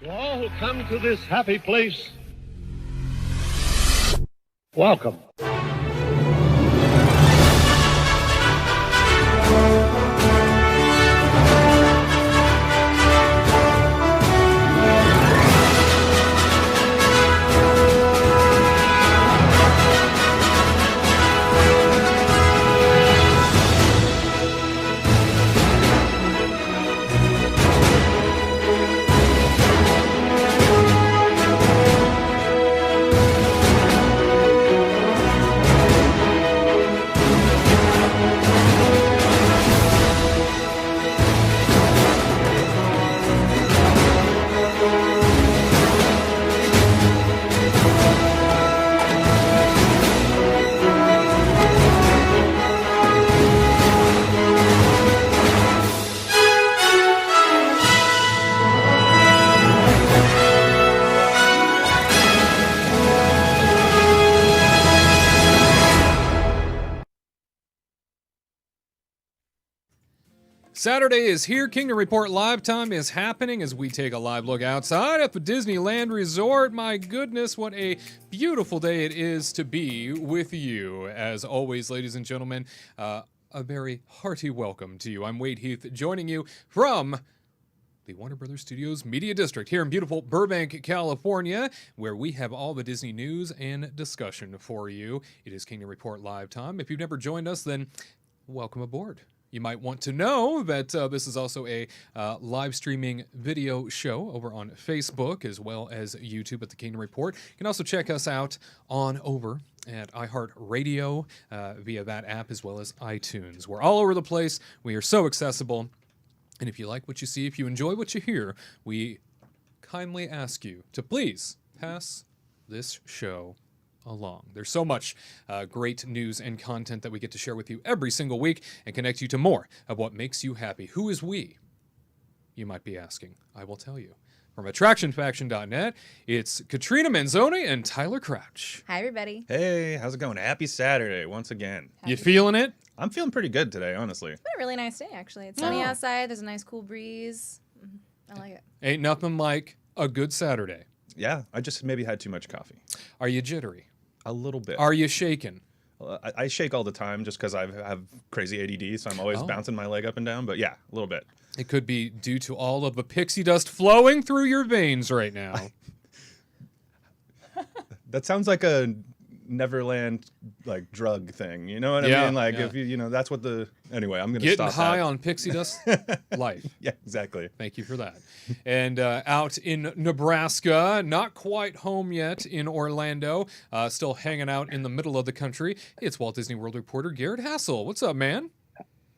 To all who come to this happy place, welcome. Saturday is here. Kingdom Report Live Time is happening as we take a live look outside at the Disneyland Resort. My goodness, what a beautiful day it is to be with you. As always, ladies and gentlemen, a very hearty welcome to you. I'm Wade Heath, joining you from the Warner Brothers Studios Media District here in beautiful Burbank, California, where we have all the Disney news and discussion for you. It is Kingdom Report Live Time. If you've never joined us, then welcome aboard. You might want to know that this is also a live streaming video show over on Facebook as well as YouTube at the Kingdom Report. You can also check us out on over at iHeartRadio via that app as well as iTunes. We're all over the place. We are so accessible. And if you like what you see, if you enjoy what you hear, we kindly ask you to please pass this show along. There's so much great news and content that we get to share with you every single week and connect you to more of what makes you happy. Who is we? You might be asking. I will tell you. From attractionfaction.net, it's Katrina Manzone and Tyler Crouch. Hi, everybody. Hey, how's it going? Happy Saturday once again. You feeling it? I'm feeling pretty good today, honestly. It's been a really nice day, actually. It's sunny outside. There's a nice cool breeze. I like it. Ain't nothing like a good Saturday. Yeah, I just maybe had too much coffee. Are you jittery? A little bit. Are you shaking? I shake all the time just because I have crazy ADD, so I'm always bouncing my leg up and down. But yeah, a little bit. It could be due to all of the pixie dust flowing through your veins right now. That sounds like a Neverland like drug thing. You know what I mean? Like if you know, that's what the anyway. I'm gonna getting stop high that. on pixie dust life. Yeah, exactly. Thank you for that. And out in Nebraska, not quite home yet in Orlando, still hanging out in the middle of the country. It's Walt Disney World reporter Gared Hassel. What's up, man?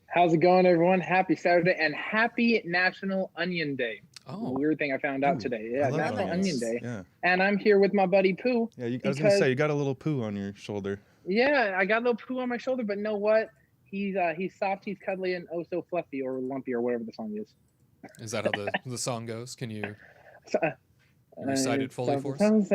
How's it going, everyone? Happy Saturday and happy National Onion Day. Oh, Weird thing I found out today. Yeah, National onions. Onion Day. Yeah. And I'm here with my buddy Pooh. Yeah, I was gonna say you got a little poo on your shoulder. Yeah, I got a little Pooh on my shoulder, but you know what? He's soft, he's cuddly, and oh so fluffy or lumpy or whatever the song is. is that how the song goes? Can you So, recite it fully for us? Winnie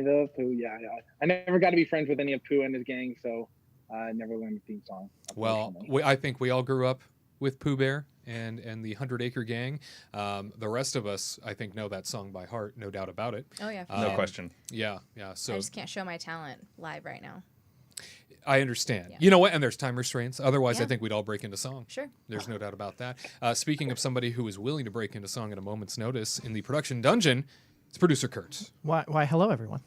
the Pooh. Yeah. I never got to be friends with any of Pooh and his gang, so I never learned the theme song. Well, I think we all grew up with Pooh Bear and the 100 Acre Gang. The rest of us, I think, know that song by heart, no doubt about it. Oh, yeah. No question. Yeah. So I just can't show my talent live right now. I understand. Yeah. You know what? And there's time restraints. Otherwise, I Yeah. think we'd all break into song. Sure. There's no doubt about that. Speaking of somebody who is willing to break into song at a moment's notice in the production dungeon, it's producer Curt. Why, hello, everyone.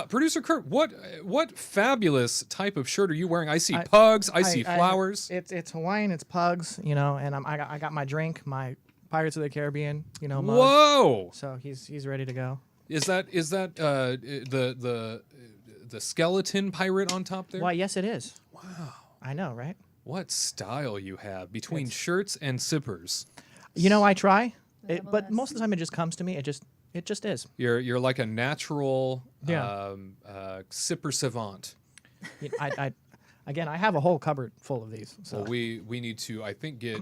Producer Curt, what fabulous type of shirt are you wearing? I see pugs. I see flowers. It's Hawaiian. It's pugs. You know, and I got my drink, my Pirates of the Caribbean. You know, mug. Whoa! So he's ready to go. Is that the skeleton pirate on top there? Why, yes, it is. Wow! I know, right? What style you have between shirts and sippers. You know, I try, Level but S. most of the time it just comes to me. It just is. You're like a natural Yeah. sipper savant. Again, I have a whole cupboard full of these. So Well, we need to, I think, get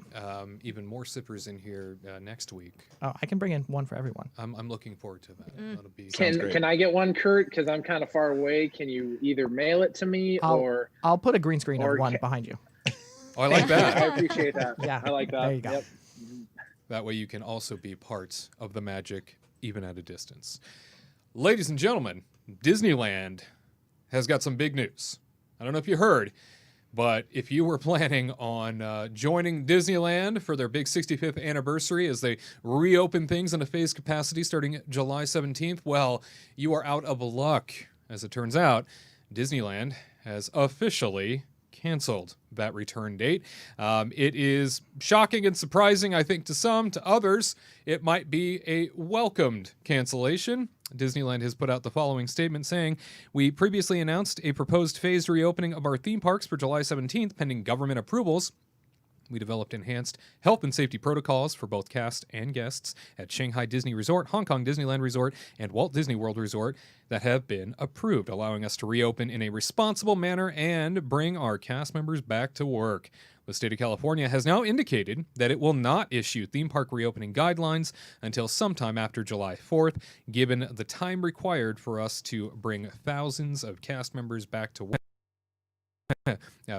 even more sippers in here next week. I can bring in one for everyone. I'm looking forward to that. That'll be Can I get one, Kurt? Because I'm kind of far away. Can you either mail it to me or? I'll put a green screen or of one ca- behind you. Oh, I like I that. appreciate that. Yeah, I like that. there you go. Yep. That way you can also be part of the magic, even at a distance. Ladies and gentlemen, Disneyland has got some big news. I don't know if you heard, but if you were planning on joining Disneyland for their big 65th anniversary as they reopen things in a phased capacity starting July 17th, well, you are out of luck. As it turns out, Disneyland has officially canceled that return date. It is shocking and surprising, I think, to some. To others, it might be a welcomed cancellation. Disneyland has put out the following statement saying, "We previously announced a proposed phased reopening of our theme parks for July 17th, pending government approvals. We developed enhanced health and safety protocols for both cast and guests at Shanghai Disney Resort, Hong Kong Disneyland Resort, and Walt Disney World Resort that have been approved, allowing us to reopen in a responsible manner and bring our cast members back to work. The state of California has now indicated that it will not issue theme park reopening guidelines until sometime after July 4th, given the time required for us to bring thousands of cast members back to work.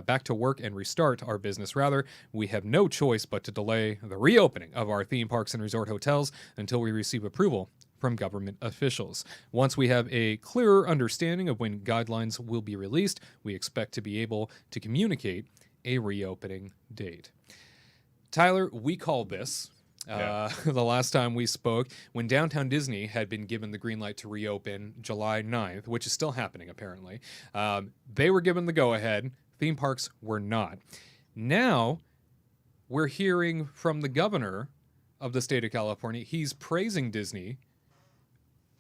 Back to work and restart our business. Rather, we have no choice but to delay the reopening of our theme parks and resort hotels until we receive approval from government officials. Once we have a clearer understanding of when guidelines will be released, we expect to be able to communicate a reopening date." Tyler, we called this the last time we spoke when Downtown Disney had been given the green light to reopen July 9th, which is still happening apparently. They were given the go-ahead. Theme parks were not. Now we're hearing from the governor of the state of California. He's praising Disney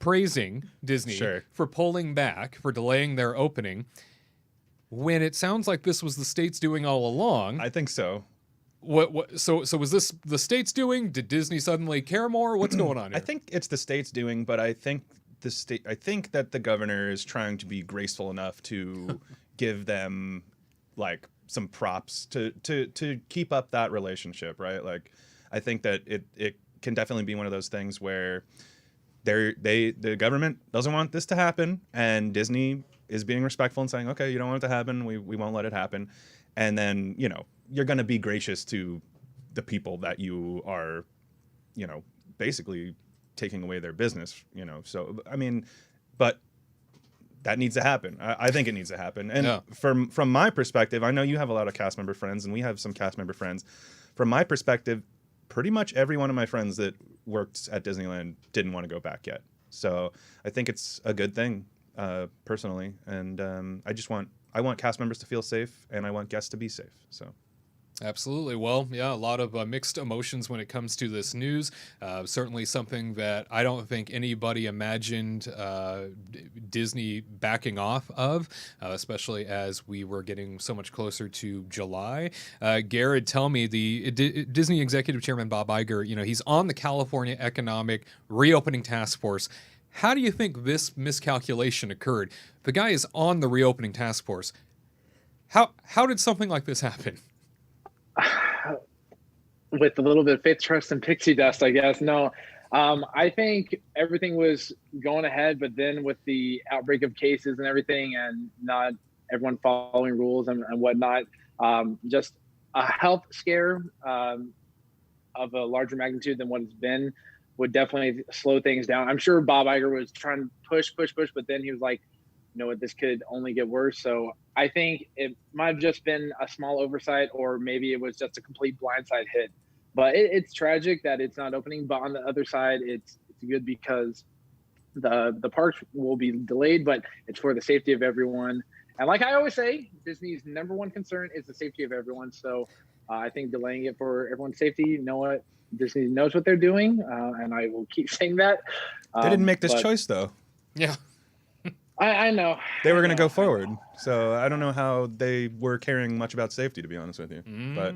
Sure. for pulling back, for delaying their opening, when it sounds like this was the state's doing all along. I think so. So was this the state's doing? Did Disney suddenly care more? What's going on here? I think it's the state's doing, but I think that the governor is trying to be graceful enough to give them like some props to keep up that relationship, right? Like, I think that it can definitely be one of those things where the government doesn't want this to happen, and Disney is being respectful and saying, okay, you don't want it to happen, we won't let it happen, and then you're going to be gracious to the people that you are, basically taking away their business, So I mean, but that needs to happen. I think it needs to happen. And from my perspective, I know you have a lot of cast member friends, and we have some cast member friends. From my perspective, pretty much every one of my friends that worked at Disneyland didn't want to go back yet. So I think it's a good thing, personally. And I want cast members to feel safe, and I want guests to be safe. So. Absolutely. Well, yeah, a lot of mixed emotions when it comes to this news. Certainly something that I don't think anybody imagined Disney backing off of, especially as we were getting so much closer to July. Gared, tell me, the Disney Executive Chairman Bob Iger, he's on the California Economic Reopening Task Force. How do you think this miscalculation occurred? The guy is on the reopening task force. How did something like this happen? With a little bit of faith, trust, and pixie dust, I guess. No, I think everything was going ahead, but then with the outbreak of cases and everything, and not everyone following rules and whatnot, just a health scare of a larger magnitude than what it's been would definitely slow things down. I'm sure Bob Iger was trying to push, but then he was like, you know what, this could only get worse. So I think it might have just been a small oversight, or maybe it was just a complete blindside hit. But it's tragic that it's not opening. But on the other side, it's good because the parks will be delayed, but it's for the safety of everyone. And like I always say, Disney's number one concern is the safety of everyone. So I think delaying it for everyone's safety, you know what, Disney knows what they're doing, and I will keep saying that. They didn't make this choice, though. Yeah. I know. They were going to go forward. So I don't know how they were caring much about safety, to be honest with you. But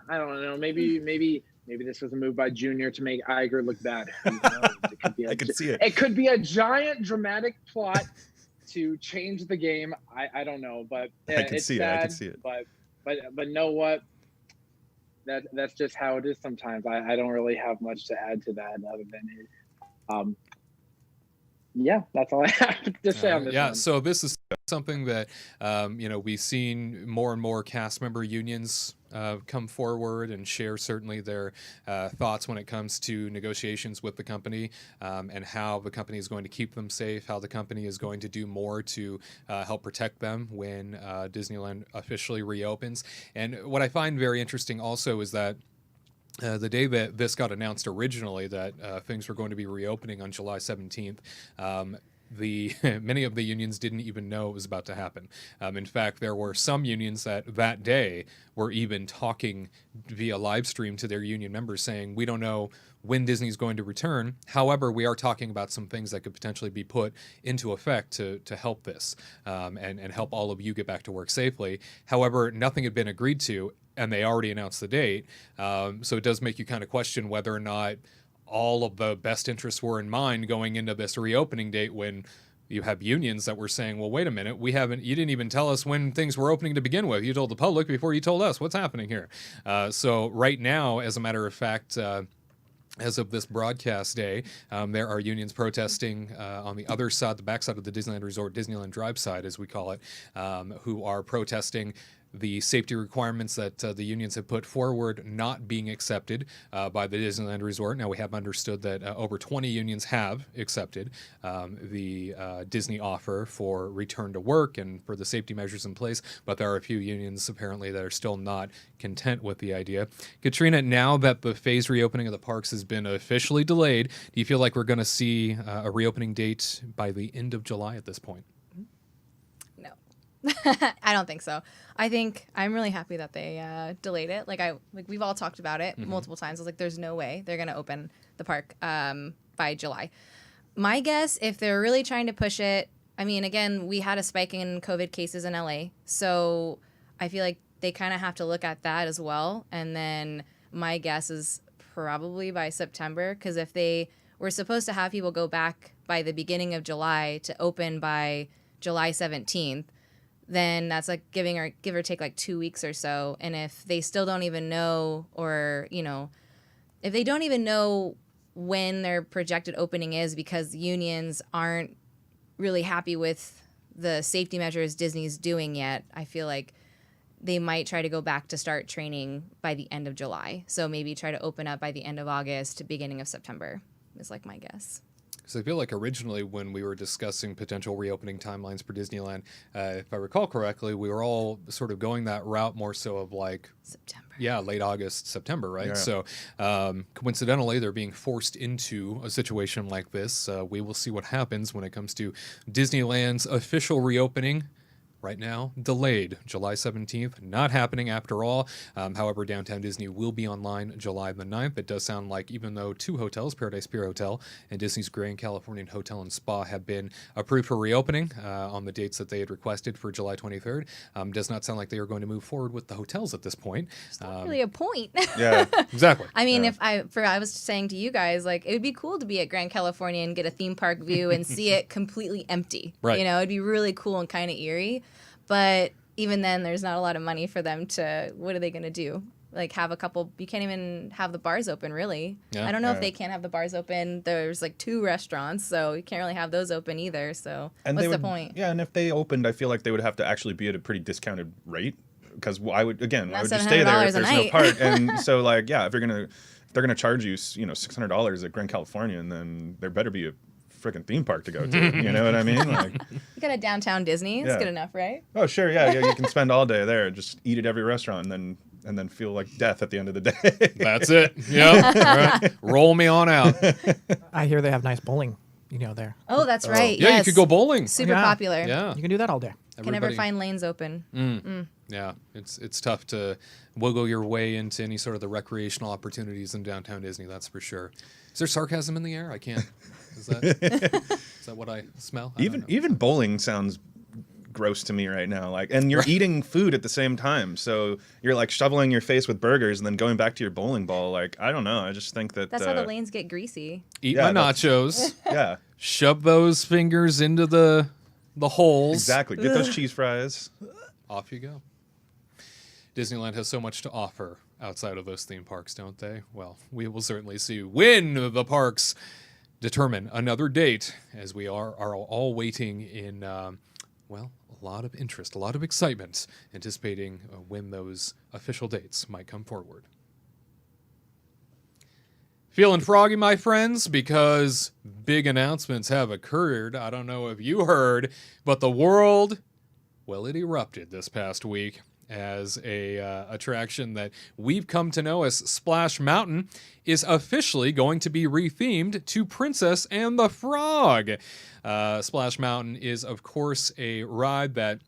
I don't know. Maybe this was a move by Junior to make Iger look bad. Who knows? It could be I can see it. It could be a giant dramatic plot to change the game. I don't know, but I can see sad, it. I can see it. But know what? That's just how it is sometimes. I don't really have much to add to that other than it. Yeah, that's all I have to say on this one. So this is something that we've seen more and more cast member unions come forward and share certainly their thoughts when it comes to negotiations with the company, and how the company is going to keep them safe, how the company is going to do more to help protect them when Disneyland officially reopens. And what I find very interesting also is that the day that this got announced originally, that things were going to be reopening on July 17th, many of the unions didn't even know it was about to happen. In fact, there were some unions that day were even talking via live stream to their union members saying, we don't know when Disney's going to return. However, we are talking about some things that could potentially be put into effect to help this, and help all of you get back to work safely. However, nothing had been agreed to, and they already announced the date. So it does make you kind of question whether or not all of the best interests were in mind going into this reopening date, when you have unions that were saying, well, wait a minute, you didn't even tell us when things were opening to begin with. You told the public before you told us. What's happening here? So right now, as a matter of fact, as of this broadcast day, there are unions protesting on the other side, the backside of the Disneyland Resort, Disneyland Drive side, as we call it, who are protesting the safety requirements that the unions have put forward not being accepted by the Disneyland Resort. Now, we have understood that over 20 unions have accepted the Disney offer for return to work and for the safety measures in place, but there are a few unions apparently that are still not content with the idea. Katrina, now that the phased reopening of the parks has been officially delayed, do you feel like we're going to see a reopening date by the end of July at this point? No. I don't think so. I think I'm really happy that they delayed it. Like we've all talked about it multiple times. I was like, there's no way they're gonna open the park by July. My guess, if they're really trying to push it, I mean, again, we had a spike in COVID cases in LA, so I feel like they kind of have to look at that as well. And then my guess is probably by September, because if they were supposed to have people go back by the beginning of July to open by July 17th. Then that's like give or take like 2 weeks or so. And if they still don't even know, or, if they don't even know when their projected opening is because unions aren't really happy with the safety measures Disney's doing yet, I feel like they might try to go back to start training by the end of July. So maybe try to open up by the end of August, beginning of September is like my guess. So I feel like originally when we were discussing potential reopening timelines for Disneyland, if I recall correctly, we were all sort of going that route more so of like September. Yeah, late August, September, right? Yeah. So coincidentally, they're being forced into a situation like this. We will see what happens when it comes to Disneyland's official reopening. Right now, delayed July 17th, not happening after all. However, Downtown Disney will be online July the 9th. It does sound like even though two hotels, Paradise Pier Hotel and Disney's Grand Californian Hotel and Spa, have been approved for reopening on the dates that they had requested for July 23rd, does not sound like they are going to move forward with the hotels at this point. It's not really a point. Yeah. Exactly. I mean, I was saying to you guys, like, it would be cool to be at Grand California and get a theme park view and see it completely empty. Right. It'd be really cool and kind of eerie. But even then, there's not a lot of money for them to, what are they going to do? Like, have a couple, you can't even have the bars open, really. Yeah. I don't know if they can't have the bars open. There's like 2 restaurants, so you can't really have those open either. So what's the point? Yeah, and if they opened, I feel like they would have to actually be at a pretty discounted rate. Because why would you Not stay there if $700 a there's no night. park? And so, like, yeah, if they're gonna charge you, $600 at Grand Californian, then there better be a freaking theme park to go to. You know what I mean? Like, You got a downtown Disney. It's Yeah. good enough, right? oh sure, yeah, you can spend all day there, just eat at every restaurant, and then feel like death at the end of the day. That's it. Yep. Right. Roll me on out. I hear they have nice bowling, there. Oh, that's right. Yeah, yes. you could go bowling. Super Yeah. popular. Yeah. You can do that all day. Can never find lanes open. Yeah, it's tough to wiggle your way into any sort of the recreational opportunities in downtown Disney. That's for sure. Is there sarcasm in the air? I can't. Is that what I smell? I don't know. Even bowling sounds gross to me right now. Like, and you're eating food at the same time, so you're like shoveling your face with burgers and then going back to your bowling ball. Like, I don't know. I just think that That's how the lanes get greasy. Eat Yeah, my that's- nachos. Yeah, Shove those fingers into the holes. exactly. Get those cheese fries. Off you go. Disneyland has so much to offer outside of those theme parks, don't they? Well, we will certainly see when the parks determine another date, as we are all waiting in, a lot of interest, a lot of excitement, anticipating when those official dates might come forward. Feeling froggy, my friends, because big announcements have occurred. I don't know if you heard, but the world, well, it erupted this past week as a attraction that we've come to know as Splash Mountain is officially going to be rethemed to Princess and the Frog. Splash Mountain is, of course, a ride that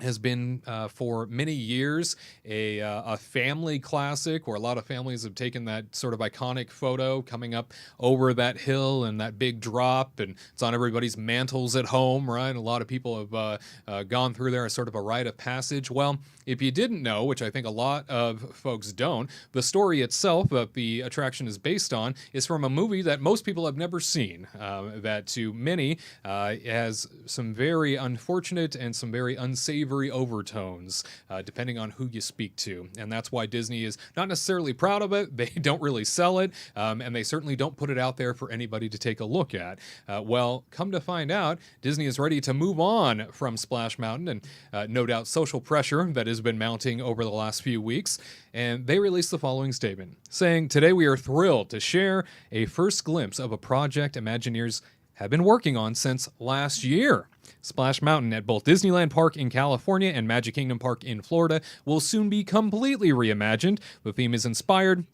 has been for many years a family classic, where a lot of families have taken that sort of iconic photo coming up over that hill and that big drop, and it's on everybody's mantles at home, right? A lot of people have gone through there as sort of a rite of passage. Well, if you didn't know, which I think a lot of folks don't, the story itself that the attraction is based on is from a movie that most people have never seen, that to many has some very unfortunate and some very unsavory overtones, depending on who you speak to. And that's why Disney is not necessarily proud of it. They don't really sell it, and they certainly don't put it out there for anybody to take a look at. Well, come to find out, Disney is ready to move on from Splash Mountain, and no doubt social pressure that has been mounting over the last few weeks. And they released the following statement, saying, "Today we are thrilled to share a first glimpse of a project Imagineers have been working on since last year. Splash Mountain at both Disneyland Park in California and Magic Kingdom Park in Florida will soon be completely reimagined. The theme is inspired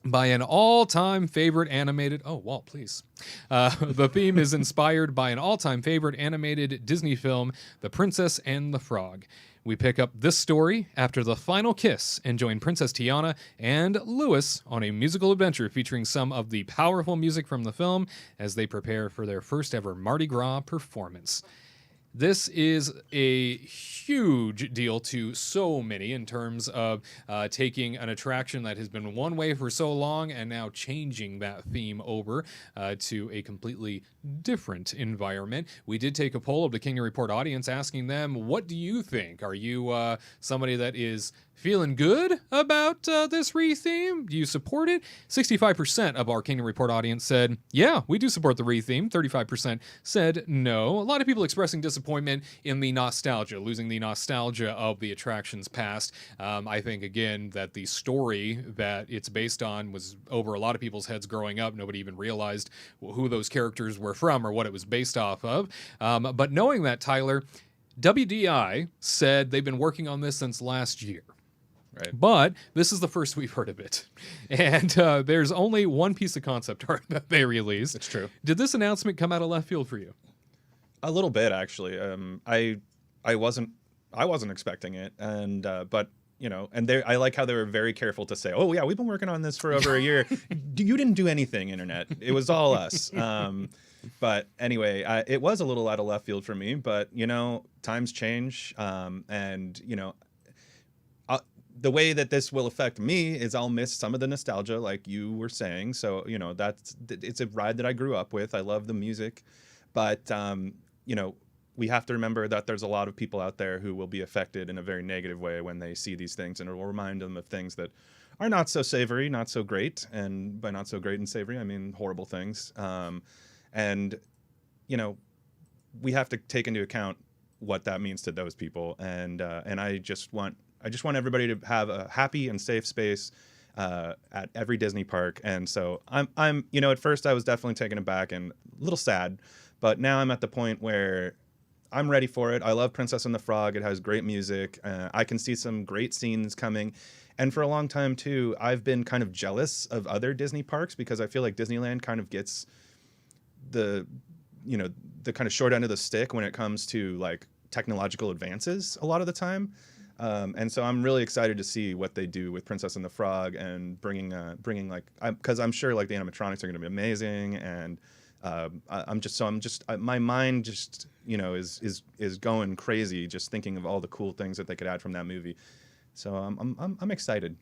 by an all-time favorite animated... Oh, Walt, please. The theme is inspired by an all-time favorite animated Disney film, The Princess and the Frog. We pick up this story after the final kiss and join Princess Tiana and Louis on a musical adventure featuring some of the powerful music from the film as they prepare for their first ever Mardi Gras performance." This is a huge deal to so many in terms of taking an attraction that has been one way for so long and now changing that theme over to a completely different environment. We did take a poll of the Kingdom Report audience asking them, what do you think? Are you somebody that is feeling good about this retheme? Do you support it? 65% of our Kingdom Report audience said, yeah, we do support the retheme. 35% said no. A lot of people expressing disappointment in the nostalgia, losing the nostalgia of the attraction's past. I think, again, that the story that it's based on was over a lot of people's heads growing up. Nobody even realized who those characters were from or what it was based off of. But knowing that, Tyler, WDI said they've been working on this since last year. Right. But this is the first we've heard of it. And there's only one piece of concept art that they released. It's true. Did this announcement come out of left field for you? A little bit, actually. I wasn't expecting it, and but you know, and I like how they were very careful to say, "Oh yeah, we've been working on this for over a year." You didn't do anything, internet. It was all us. But anyway, it was a little out of left field for me. But you know, times change, and you know. The way that this will affect me is I'll miss some of the nostalgia, like you were saying. So, you know, it's a ride that I grew up with. I love the music. But, you know, we have to remember that there's a lot of people out there who will be affected in a very negative way when they see these things. And it will remind them of things that are not so savory, not so great. And by not so great and savory, I mean horrible things. And, you know, we have to take into account what that means to those people. And I just want everybody to have a happy and safe space at every Disney park. And so I'm, you know, at first I was definitely taken aback and a little sad, but now I'm at the point where I'm ready for it. I love Princess and the Frog. It has great music. I can see some great scenes coming. And for a long time too, I've been kind of jealous of other Disney parks because I feel like Disneyland kind of gets the kind of short end of the stick when it comes to like technological advances a lot of the time. And so I'm really excited to see what they do with Princess and the Frog and bringing like, because I'm sure like the animatronics are going to be amazing, and my mind just, you know, is going crazy just thinking of all the cool things that they could add from that movie. So I'm excited.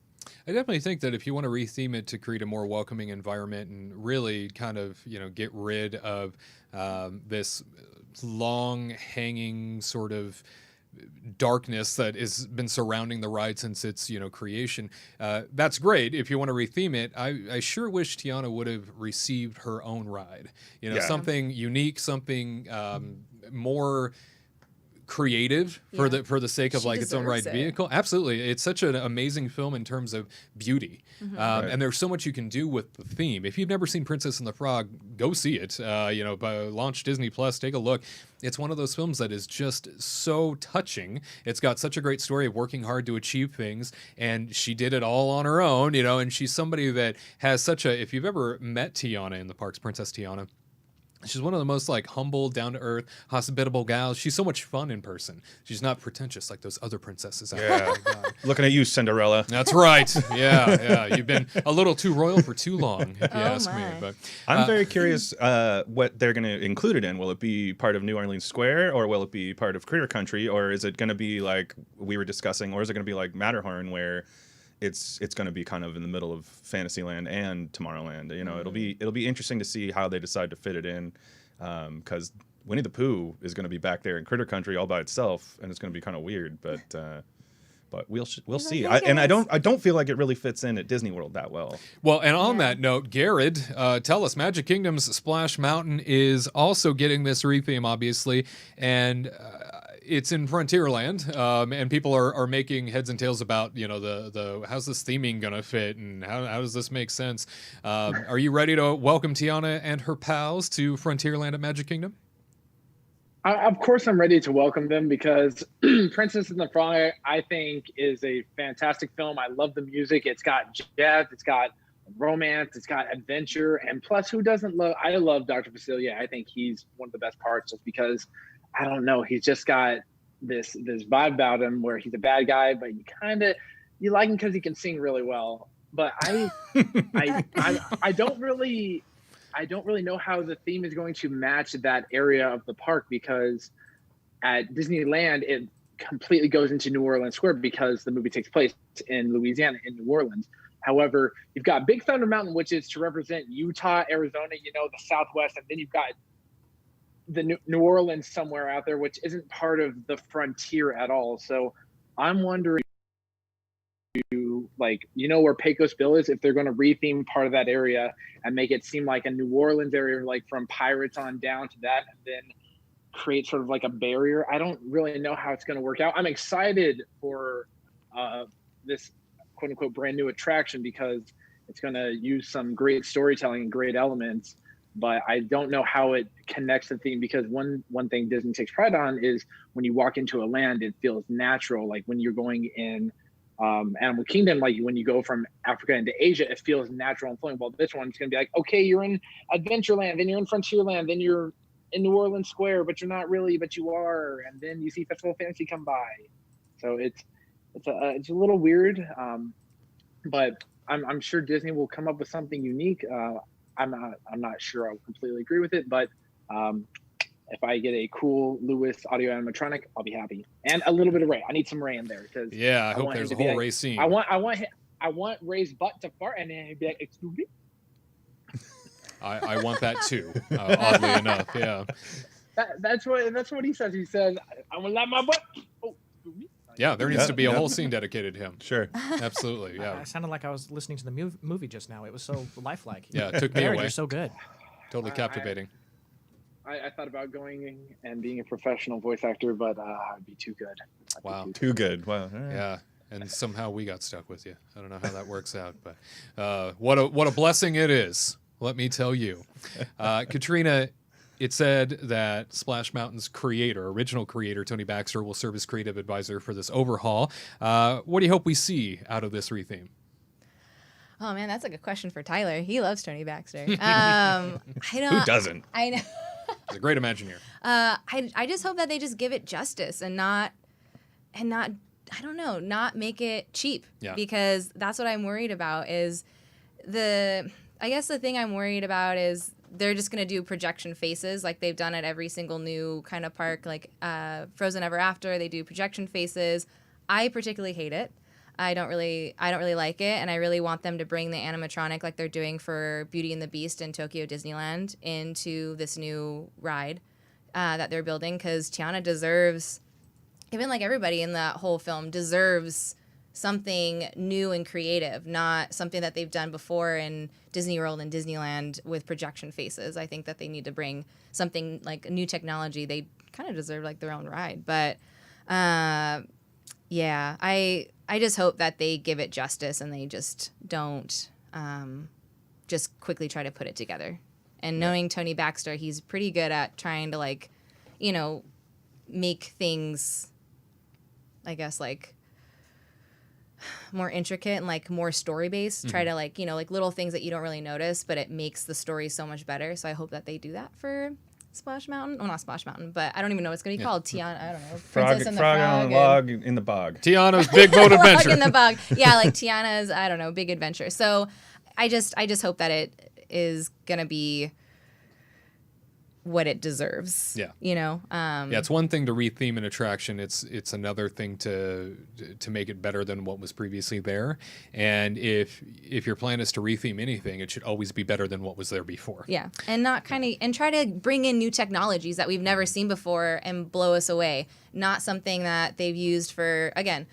I definitely think that if you want to retheme it to create a more welcoming environment and really kind of, you know, get rid of this long hanging sort of darkness that has been surrounding the ride since its, you know, creation. That's great. If you want to retheme it, I sure wish Tiana would have received her own ride. You know, something unique, something more creative for the sake of She like its own right deserves it. vehicle. Absolutely, it's such an amazing film in terms of beauty, and there's so much you can do with the theme. If you've never seen Princess and the Frog, go see it. Launch Disney Plus, take a look. It's one of those films that is just so touching. It's got such a great story of working hard to achieve things, and she did it all on her own, and she's somebody that has such a, if you've ever met Tiana in the parks, Princess Tiana, she's one of the most like humble, down-to-earth, hospitable gals. She's so much fun in person. She's not pretentious like those other princesses out there. Yeah. Oh, God. Looking at you, Cinderella. That's right. Yeah. You've been a little too royal for too long, if you ask me. my. But I'm very curious what they're going to include it in. Will it be part of New Orleans Square, or will it be part of Critter Country, or is it going to be like we were discussing, or is it going to be like Matterhorn, where it's going to be kind of in the middle of Fantasyland and Tomorrowland? It'll be interesting to see how they decide to fit it in, because Winnie the Pooh is going to be back there in Critter Country all by itself, and it's going to be kind of weird. But we'll see. I don't feel like it really fits in at Disney World that well. Well, and on that note, Gared, tell us, Magic Kingdom's Splash Mountain is also getting this retheme, obviously, and it's in Frontierland, and people are making heads and tails about, the how's this theming gonna fit, and how does this make sense? Are you ready to welcome Tiana and her pals to Frontierland at Magic Kingdom? Of course, I'm ready to welcome them, because Princess and the Frog, I think, is a fantastic film. I love the music. It's got jazz, it's got romance, it's got adventure, and plus, who doesn't love? I love Dr. Facilier. I think he's one of the best parts, just because, I don't know, he's just got this vibe about him where he's a bad guy, but you like him because he can sing really well. But I don't really know how the theme is going to match that area of the park, because at Disneyland it completely goes into New Orleans Square because the movie takes place in Louisiana, in New Orleans. However, you've got Big Thunder Mountain, which is to represent Utah, Arizona, the Southwest, and then you've got the New Orleans somewhere out there, which isn't part of the frontier at all. So I'm wondering, where Pecos Bill is, if they're going to retheme part of that area and make it seem like a New Orleans area, like from Pirates on down to that, and then create sort of like a barrier. I don't really know how it's going to work out. I'm excited for this quote unquote brand new attraction, because it's going to use some great storytelling and great elements, but I don't know how it connects the theme, because one thing Disney takes pride on is when you walk into a land, it feels natural. Like when you're going in Animal Kingdom, like when you go from Africa into Asia, it feels natural and flowing. Well, this one's going to be like, okay, you're in Adventureland, then you're in Frontierland, then you're in New Orleans Square, but you're not really, but you are, and then you see Festival of Fantasy come by. So it's a little weird, but I'm sure Disney will come up with something unique. I'm not sure I'll completely agree with it, but if I get a cool Lewis audio animatronic, I'll be happy. And a little bit of Ray. I need some Ray in there, because I hope there's a whole Ray scene. I want Ray's butt to fart, and then he'd be like, "Excuse me." I want that too. Oddly enough, yeah. That's what he says. He says, "I'm gonna let my butt." Oh, excuse me. Yeah, there needs to be a whole scene dedicated to him. Sure. Absolutely, yeah. I sounded like I was listening to the movie just now. It was so lifelike. Yeah, it took me Gared, away. you're so good. Totally captivating. I thought about going and being a professional voice actor, but I'd be too good. Wow. Too good. Wow. Yeah, and somehow we got stuck with you. I don't know how that works out, but what a blessing it is. Let me tell you, Katrina. It said that Splash Mountain's original creator, Tony Baxter, will serve as creative advisor for this overhaul. What do you hope we see out of this retheme? Oh man, that's a good question for Tyler. He loves Tony Baxter. Who doesn't? I know. He's a great Imagineer. I just hope that they just give it justice and not I don't know, not make it cheap. Yeah. Because that's what I'm worried about is I guess the thing I'm worried about is they're just going to do projection faces like they've done at every single new kind of park, like Frozen Ever After. They do projection faces. I particularly hate it. I don't really like it, and I really want them to bring the animatronic like they're doing for Beauty and the Beast in Tokyo Disneyland into this new ride that they're building, because Tiana deserves, even like everybody in that whole film, deserves something new and creative, not something that they've done before in Disney World and Disneyland with projection faces. I think that they need to bring something like new technology. They kind of deserve like their own ride. But yeah, I just hope that they give it justice and they just don't just quickly try to put it together. And knowing Tony Baxter, he's pretty good at trying to like, you know, make things, I guess, like more intricate and like more story based. Try to like, you know, like little things that you don't really notice, but it makes the story so much better. So I hope that they do that for Splash Mountain. Well, not Splash Mountain, but I don't even know what it's going to be called. Tiana, I don't know. Princess and the Frog on a log in the bog. Tiana's Big Boat Adventure. Log in the bog. Yeah, like Tiana's, I don't know, Big Adventure. So I just hope that it is going to be what it deserves. Yeah. You know? Yeah, it's one thing to retheme an attraction. It's another thing to make it better than what was previously there. And if your plan is to retheme anything, it should always be better than what was there before. Yeah. And not and try to bring in new technologies that we've never seen before and blow us away. Not something that they've used for, again,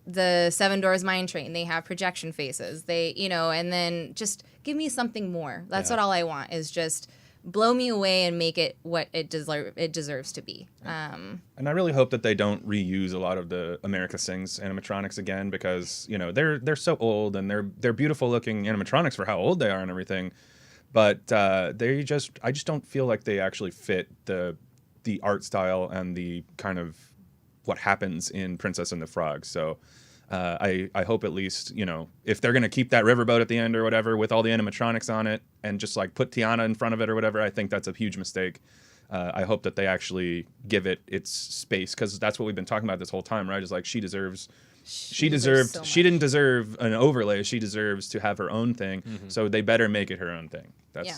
the Seven Doors Mine Train. They have projection faces. They, you know, and then just give me something more. That's what all I want is just blow me away and make it what it deserves to be. And I really hope that they don't reuse a lot of the America Sings animatronics again, because you know they're so old and they're beautiful looking animatronics for how old they are and everything, but I just don't feel like they actually fit the art style and the kind of what happens in Princess and the Frog. So I hope at least, you know, if they're going to keep that riverboat at the end or whatever with all the animatronics on it and just like put Tiana in front of it or whatever, I think that's a huge mistake. I hope that they actually give it its space, because that's what we've been talking about this whole time, right? Is like she didn't deserve an overlay. She deserves to have her own thing. So they better make it her own thing. Yeah.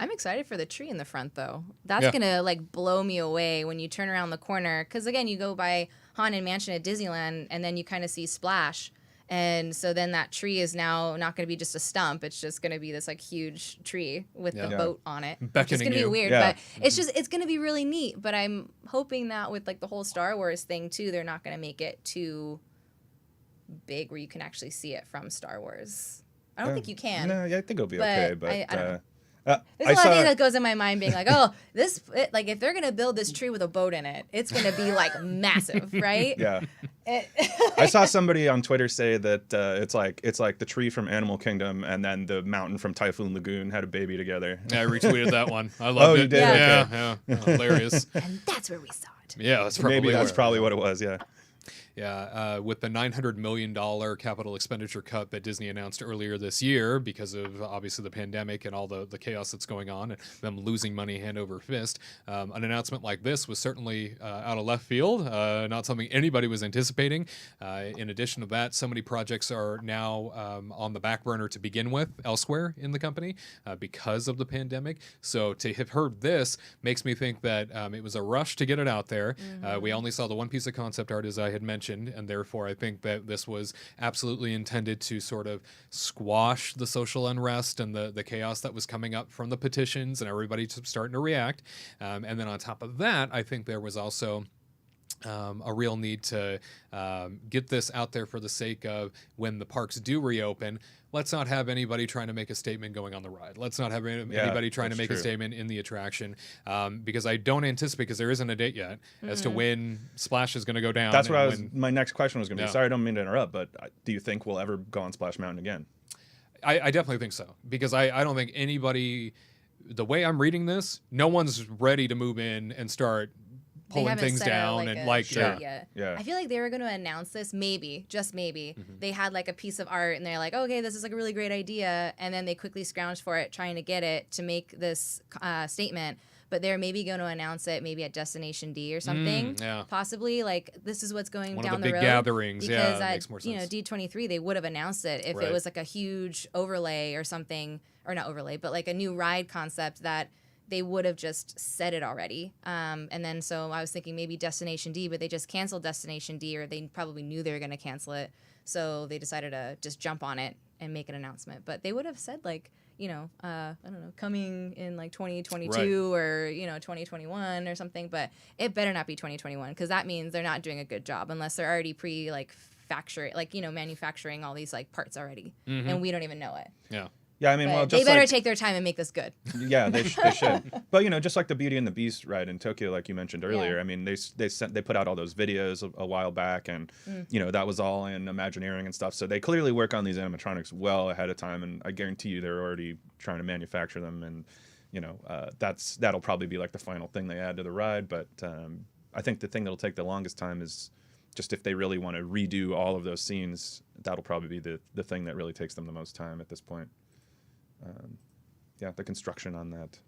I'm excited for the tree in the front, though. That's going to, like, blow me away when you turn around the corner. Because, again, you go by Haunted Mansion at Disneyland, and then you kind of see Splash. And so then that tree is now not going to be just a stump. It's just going to be this, like, huge tree with the boat on it. It's going to be weird, but it's going to be really neat. But I'm hoping that with, like, the whole Star Wars thing, too, they're not going to make it too big where you can actually see it from Star Wars. I don't think you can. No, I think it'll be okay, but I don't know. There's a lot of things that goes in my mind being like, oh, like if they're going to build this tree with a boat in it, it's going to be like massive, right? Yeah. I saw somebody on Twitter say that it's like the tree from Animal Kingdom and then the mountain from Typhoon Lagoon had a baby together. Yeah, I retweeted that one. I loved it. You did? Yeah, Okay. Yeah. Hilarious. And that's where we saw it. Yeah, that's probably Maybe that's probably what it was, yeah. Yeah, with the $900 million capital expenditure cut that Disney announced earlier this year because of obviously the pandemic and all the chaos that's going on and them losing money hand over fist, an announcement like this was certainly out of left field, not something anybody was anticipating. In addition to that, so many projects are now on the back burner to begin with elsewhere in the company because of the pandemic. So to have heard this makes me think that it was a rush to get it out there. We only saw the one piece of concept art, as I had mentioned, and therefore I think that this was absolutely intended to sort of squash the social unrest and the chaos that was coming up from the petitions and everybody starting to react. And then on top of that, I think there was also a real need to get this out there for the sake of when the parks do reopen, let's not have anybody trying to make a statement going on the ride. Let's not have anybody trying to make a statement in the attraction, because I don't anticipate, because there isn't a date yet, as to when Splash is going to go down. That's what my next question was going to be. Sorry, I don't mean to interrupt, but do you think we'll ever go on Splash Mountain again? I definitely think so, because I don't think anybody, the way I'm reading this, no one's ready to move in and start pulling things down and like yeah. I feel like they were going to announce this, maybe, just maybe. They had like a piece of art and they're like, okay, this is like a really great idea, and then they quickly scrounged for it, trying to get it to make this statement. But they're maybe going to announce it maybe at Destination D or something. Possibly, like, this is what's going down the road. One of the big gatherings, because it makes more sense. D23, they would have announced it if it was like a huge overlay or something, or not overlay, but like a new ride concept that they would have just said it already. And then so I was thinking maybe Destination D, but they just canceled Destination D, or they probably knew they were going to cancel it. So they decided to just jump on it and make an announcement. But they would have said, like, I don't know, coming in like 2022 or, 2021 or something. But it better not be 2021, because that means they're not doing a good job unless they're already manufacturing all these like parts already, and we don't even know it. Yeah. Yeah, I mean, But well, they just better like, take their time and make this good. yeah, they should. But just like the Beauty and the Beast ride in Tokyo, like you mentioned earlier. Yeah. I mean, they put out all those videos a while back, and that was all in Imagineering and stuff. So they clearly work on these animatronics well ahead of time, and I guarantee you they're already trying to manufacture them. And that'll probably be like the final thing they add to the ride. But I think the thing that'll take the longest time is just if they really want to redo all of those scenes. That'll probably be the thing that really takes them the most time at this point. The construction on that.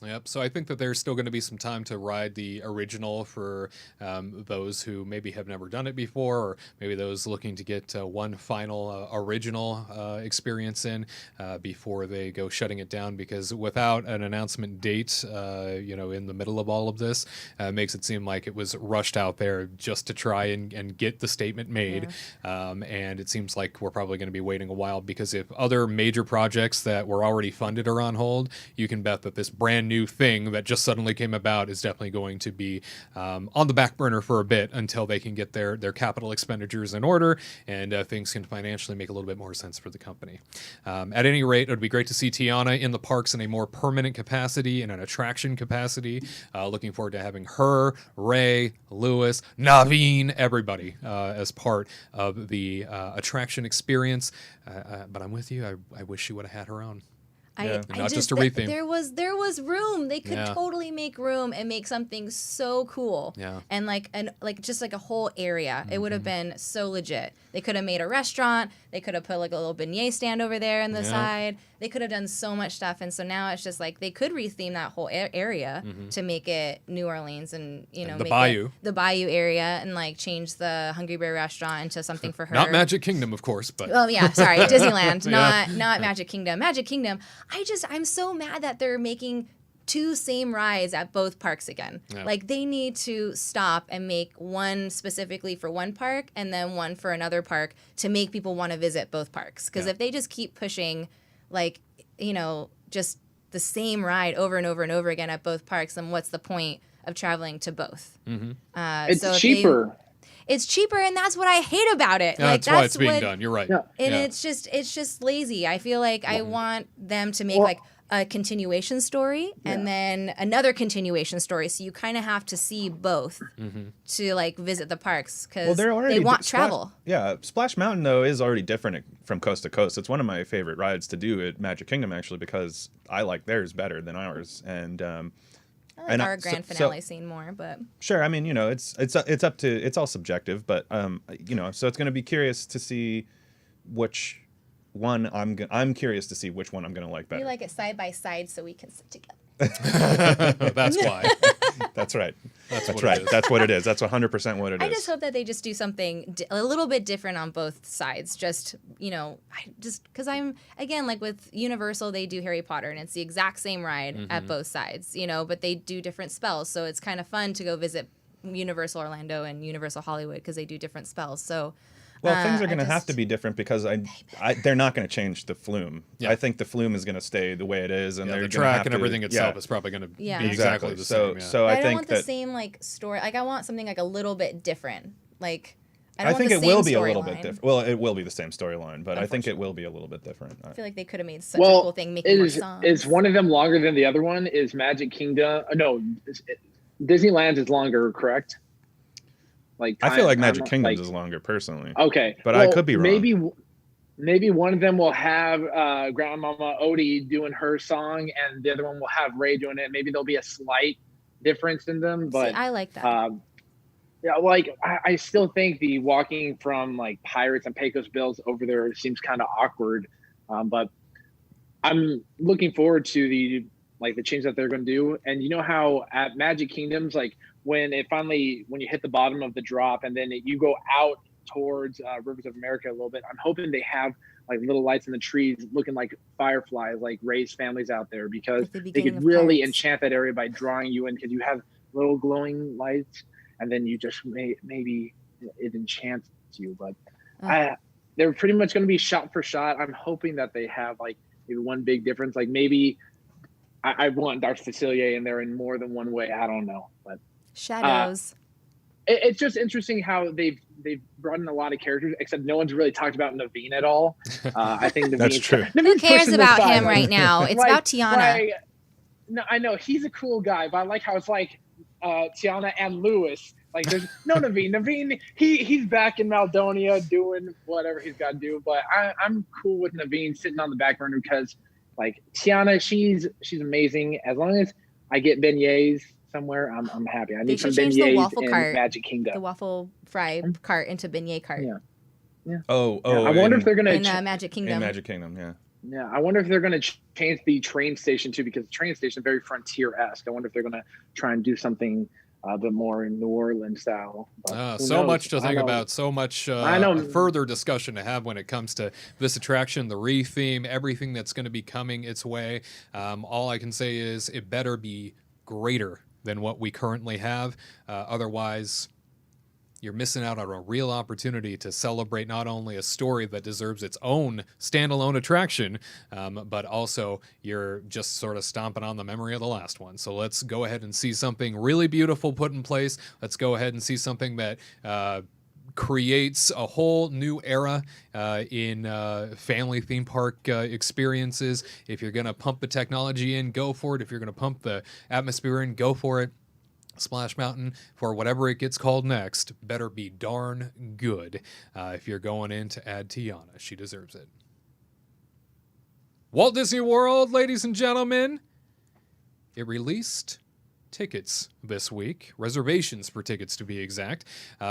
Yep. So I think that there's still going to be some time to ride the original for those who maybe have never done it before, or maybe those looking to get one final original experience in before they go shutting it down. Because without an announcement date, in the middle of all of this, makes it seem like it was rushed out there just to try and get the statement made. Yeah. And it seems like we're probably going to be waiting a while, because if other major projects that were already funded are on hold, you can bet that this brand new thing that just suddenly came about is definitely going to be on the back burner for a bit until they can get their capital expenditures in order and things can financially make a little bit more sense for the company. At any rate, it would be great to see Tiana in the parks in a more permanent capacity, in an attraction capacity. Looking forward to having her, Ray, Lewis, Naveen, everybody as part of the attraction experience. But I'm with you. I wish she would have had her own. Not just a retheme. There was room. They could totally make room and make something so cool. Yeah. And just like a whole area. It would have been so legit. They could have made a restaurant. They could have put like a little beignet stand over there on the side. They could have done so much stuff. And so now it's just like they could retheme that whole area to make it New Orleans and the make Bayou. the Bayou area, and like change the Hungry Bear restaurant into something for her. Not Magic Kingdom, of course, but oh yeah, sorry, Disneyland, not Magic Kingdom. Magic Kingdom. I'm so mad that they're making two same rides at both parks again. Yeah. Like they need to stop and make one specifically for one park and then one for another park to make people want to visit both parks. Because if they just keep pushing, just the same ride over and over and over again at both parks, then what's the point of traveling to both? It's cheaper. It's cheaper, and that's what I hate about it. Yeah, that's why it's being done. You're right. Yeah. And it's just lazy. I feel like I want them to make like a continuation story and then another continuation story. So you kind of have to see both to like visit the parks because they want travel. Splash Mountain though is already different from coast to coast. It's one of my favorite rides to do at Magic Kingdom actually because I like theirs better than ours. And I like our grand finale scene more, but sure. I mean, it's all subjective, but so it's going to be curious to see which one I'm curious to see which one I'm going to like better. We like it side by side so we can sit together. That's why. That's right. That's right. That's what it is. That's 100% what it is. I just hope that they just do something a little bit different on both sides. Just because I'm again like with Universal, they do Harry Potter and it's the exact same ride at both sides, but they do different spells. So it's kind of fun to go visit Universal Orlando and Universal Hollywood because they do different spells. So. Well, things are going to have to be different because they're not going to change the flume. Yeah. I think the flume is going to stay the way it is, and the track and everything itself is probably going to be exactly the same. Yeah. So I don't want the same like story. Like I want something like a little bit different. Like I think it will be a little bit different. Well, it will be the same storyline, but I think it will be a little bit different. I feel like they could have made such a cool thing making more songs. Is one of them longer than the other one? Is Magic Kingdom? No, Disneyland is longer, correct? I feel like Magic Kingdoms is longer personally. Okay, but I could be wrong. Maybe one of them will have Grandmama Odie doing her song, and the other one will have Ray doing it. Maybe there'll be a slight difference in them, but I like that. I still think the walking from like Pirates and Pecos Bills over there seems kind of awkward, but I'm looking forward to the change that they're going to do. And you know how at Magic Kingdoms, when you hit the bottom of the drop and then you go out towards Rivers of America a little bit, I'm hoping they have like little lights in the trees looking like fireflies, like Ray's family's out there, because they could really enchant that area by drawing you in, because you have little glowing lights and then you just maybe it enchants you. But they're pretty much going to be shot for shot. I'm hoping that they have like maybe one big difference. Like maybe I want Darth Facilier in there in more than one way. I don't know, but shadows. it's just interesting how they've brought in a lot of characters, except no one's really talked about Naveen at all. I think Naveen's That's true. Who Naveen's cares pushing about this him side, right now? It's about Tiana. No, I know he's a cool guy, but I like how it's like Tiana and Lewis. Like there's no Naveen. Naveen, he's back in Maldonia doing whatever he's got to do. But I'm cool with Naveen sitting on the back burner because like Tiana, she's amazing. As long as I get beignets somewhere, I'm happy. I need some beignets in Magic Kingdom. The waffle fry cart into beignet cart. Yeah. Oh. I wonder if they're gonna in Magic Kingdom. In Magic Kingdom, yeah. Yeah, I wonder if they're going to change the train station too, because the train station is very Frontier-esque. I wonder if they're going to try and do something a bit more in New Orleans style. So much to think about, so much further discussion to have when it comes to this attraction, the retheme, everything that's going to be coming its way. All I can say is it better be greater than what we currently have. Otherwise, you're missing out on a real opportunity to celebrate not only a story that deserves its own standalone attraction, but also you're just sort of stomping on the memory of the last one. So let's go ahead and see something really beautiful put in place. Let's go ahead and see something that creates a whole new era in family theme park experiences. If you're going to pump the technology in, go for it. If you're going to pump the atmosphere in, go for it. Splash Mountain, for whatever it gets called next, better be darn good. If you're going in to add Tiana, she deserves it. Walt Disney World, ladies and gentlemen, it released tickets this week, reservations for tickets to be exact.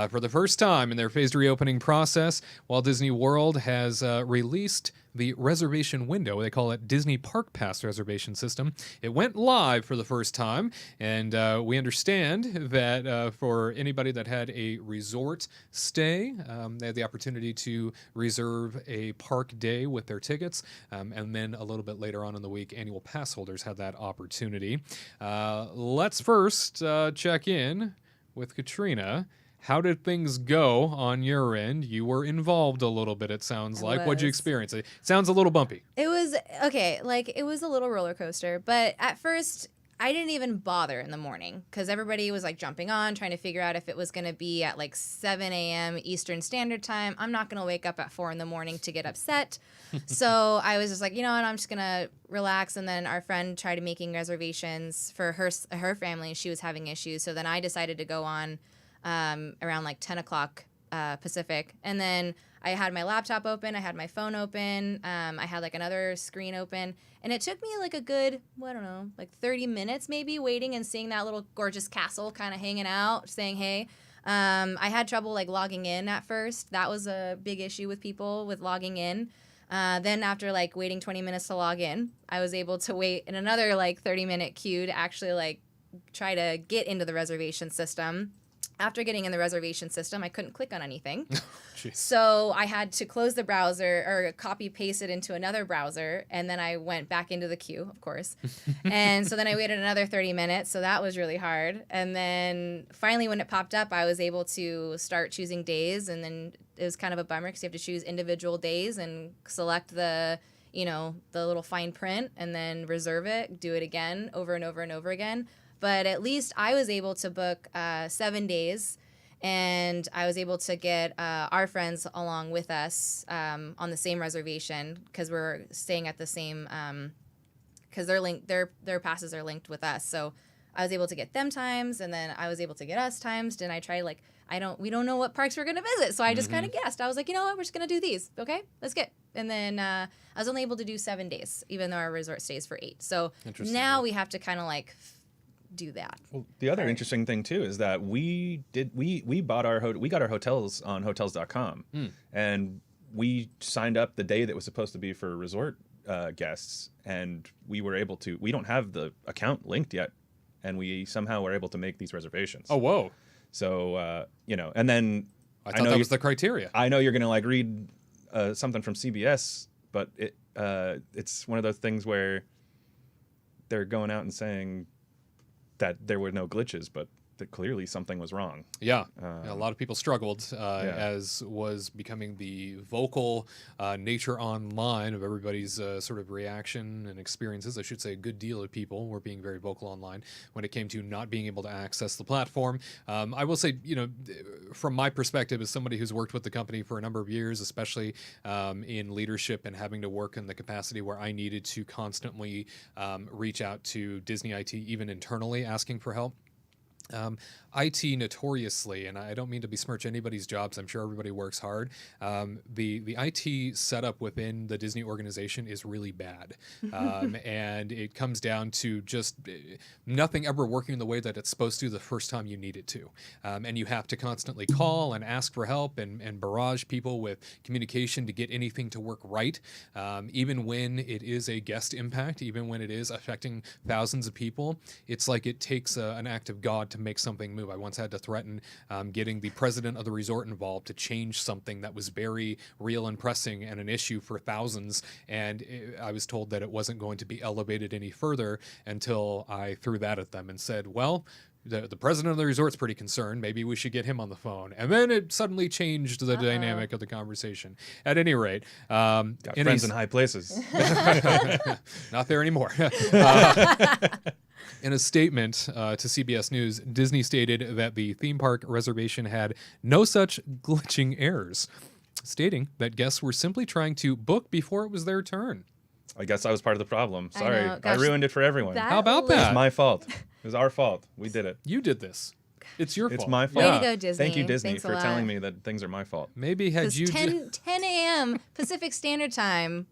For the first time in their phased reopening process, Walt Disney World has released the reservation window. They call it Disney Park Pass reservation system. It went live for the first time, and we understand that for anybody that had a resort stay, they had the opportunity to reserve a park day with their tickets, and then a little bit later on in the week, annual pass holders had that opportunity. Let's first check in with Katrina. How did things go on your end? You were involved a little bit, it sounds like. What'd you experience? It sounds a little bumpy. It was, okay, like, it was a little roller coaster. But at first, I didn't even bother in the morning because everybody was, like, jumping on, trying to figure out if it was going to be at, like, 7 a.m. Eastern Standard Time. I'm not going to wake up at 4 in the morning to get upset. So I was just like, you know what, I'm just going to relax. And then our friend tried making reservations for her family. She was having issues. So then I decided to go on around like 10 o'clock Pacific. And then I had my laptop open. I had my phone open. I had like another screen open. And it took me like a good, I don't know, like 30 minutes maybe waiting and seeing that little gorgeous castle kind of hanging out, saying hey. I had trouble like logging in at first. That was a big issue with people with logging in. Then after like waiting 20 minutes to log in, I was able to wait in another like 30-minute queue to actually like try to get into the reservation system. After getting in the reservation system, I couldn't click on anything. So I had to close the browser or copy paste it into another browser. And then I went back into the queue, of course. And so then I waited another 30 minutes. So that was really hard. And then finally, when it popped up, I was able to start choosing days. And then it was kind of a bummer because you have to choose individual days and select the, you know, the little fine print and then reserve it, do it again over and over and over again. But at least I was able to book 7 days, and I was able to get our friends along with us on the same reservation because we're staying at the same because their passes are linked with us. So I was able to get them times, and then I was able to get us times. And I tried like we don't know what parks we're gonna visit, so I just kind of guessed. I was like, you know what, we're just gonna do these, okay? Let's get. And then I was only able to do 7 days, even though our resort stays for 8. So now we have to kind of like do that. Well, the other interesting thing too is that we got our hotels on hotels.com and we signed up the day that was supposed to be for resort guests, and we were able to. We don't have the account linked yet, and we somehow were able to make these reservations. Oh, whoa! So you know, and then I thought that was the criteria. I know you're gonna like read something from CBS, but it's one of those things where they're going out and saying that there were no glitches, but that clearly something was wrong. Yeah, a lot of people struggled, Yeah. as was becoming the vocal nature online of everybody's sort of reaction and experiences. I should say a good deal of people were being very vocal online when it came to not being able to access the platform. I will say, from my perspective as somebody who's worked with the company for a number of years, especially in leadership and having to work in the capacity where I needed to constantly reach out to Disney IT, even internally asking for help. IT notoriously, and I don't mean to besmirch anybody's jobs, I'm sure everybody works hard. The IT setup within the Disney organization is really bad. And it comes down to just nothing ever working the way that it's supposed to the first time you need it to. And you have to constantly call and ask for help and barrage people with communication to get anything to work right. Even when it is a guest impact, even when it is affecting thousands of people, it's like it takes an act of God to make something move. I once had to threaten getting the president of the resort involved to change something that was very real and pressing and an issue for thousands, and I was told that it wasn't going to be elevated any further until I threw that at them and said, well, the president of the resort's pretty concerned. Maybe we should get him on the phone. And then it suddenly changed the dynamic of the conversation. At any rate, Got friends in high places. not there anymore. In a statement to CBS News, Disney stated that the theme park reservation had no such glitching errors, stating that guests were simply trying to book before it was their turn. I guess I was part of the problem. Sorry. know. I Gosh, ruined it for everyone. How about It that? was my fault. It was our fault. We did it. You did this. It's your fault. It's my fault. Way to go, Disney. Thank you, Disney, Thanks a for lot. telling me that things are my fault. Maybe had Because you 10 a.m. Pacific Standard Time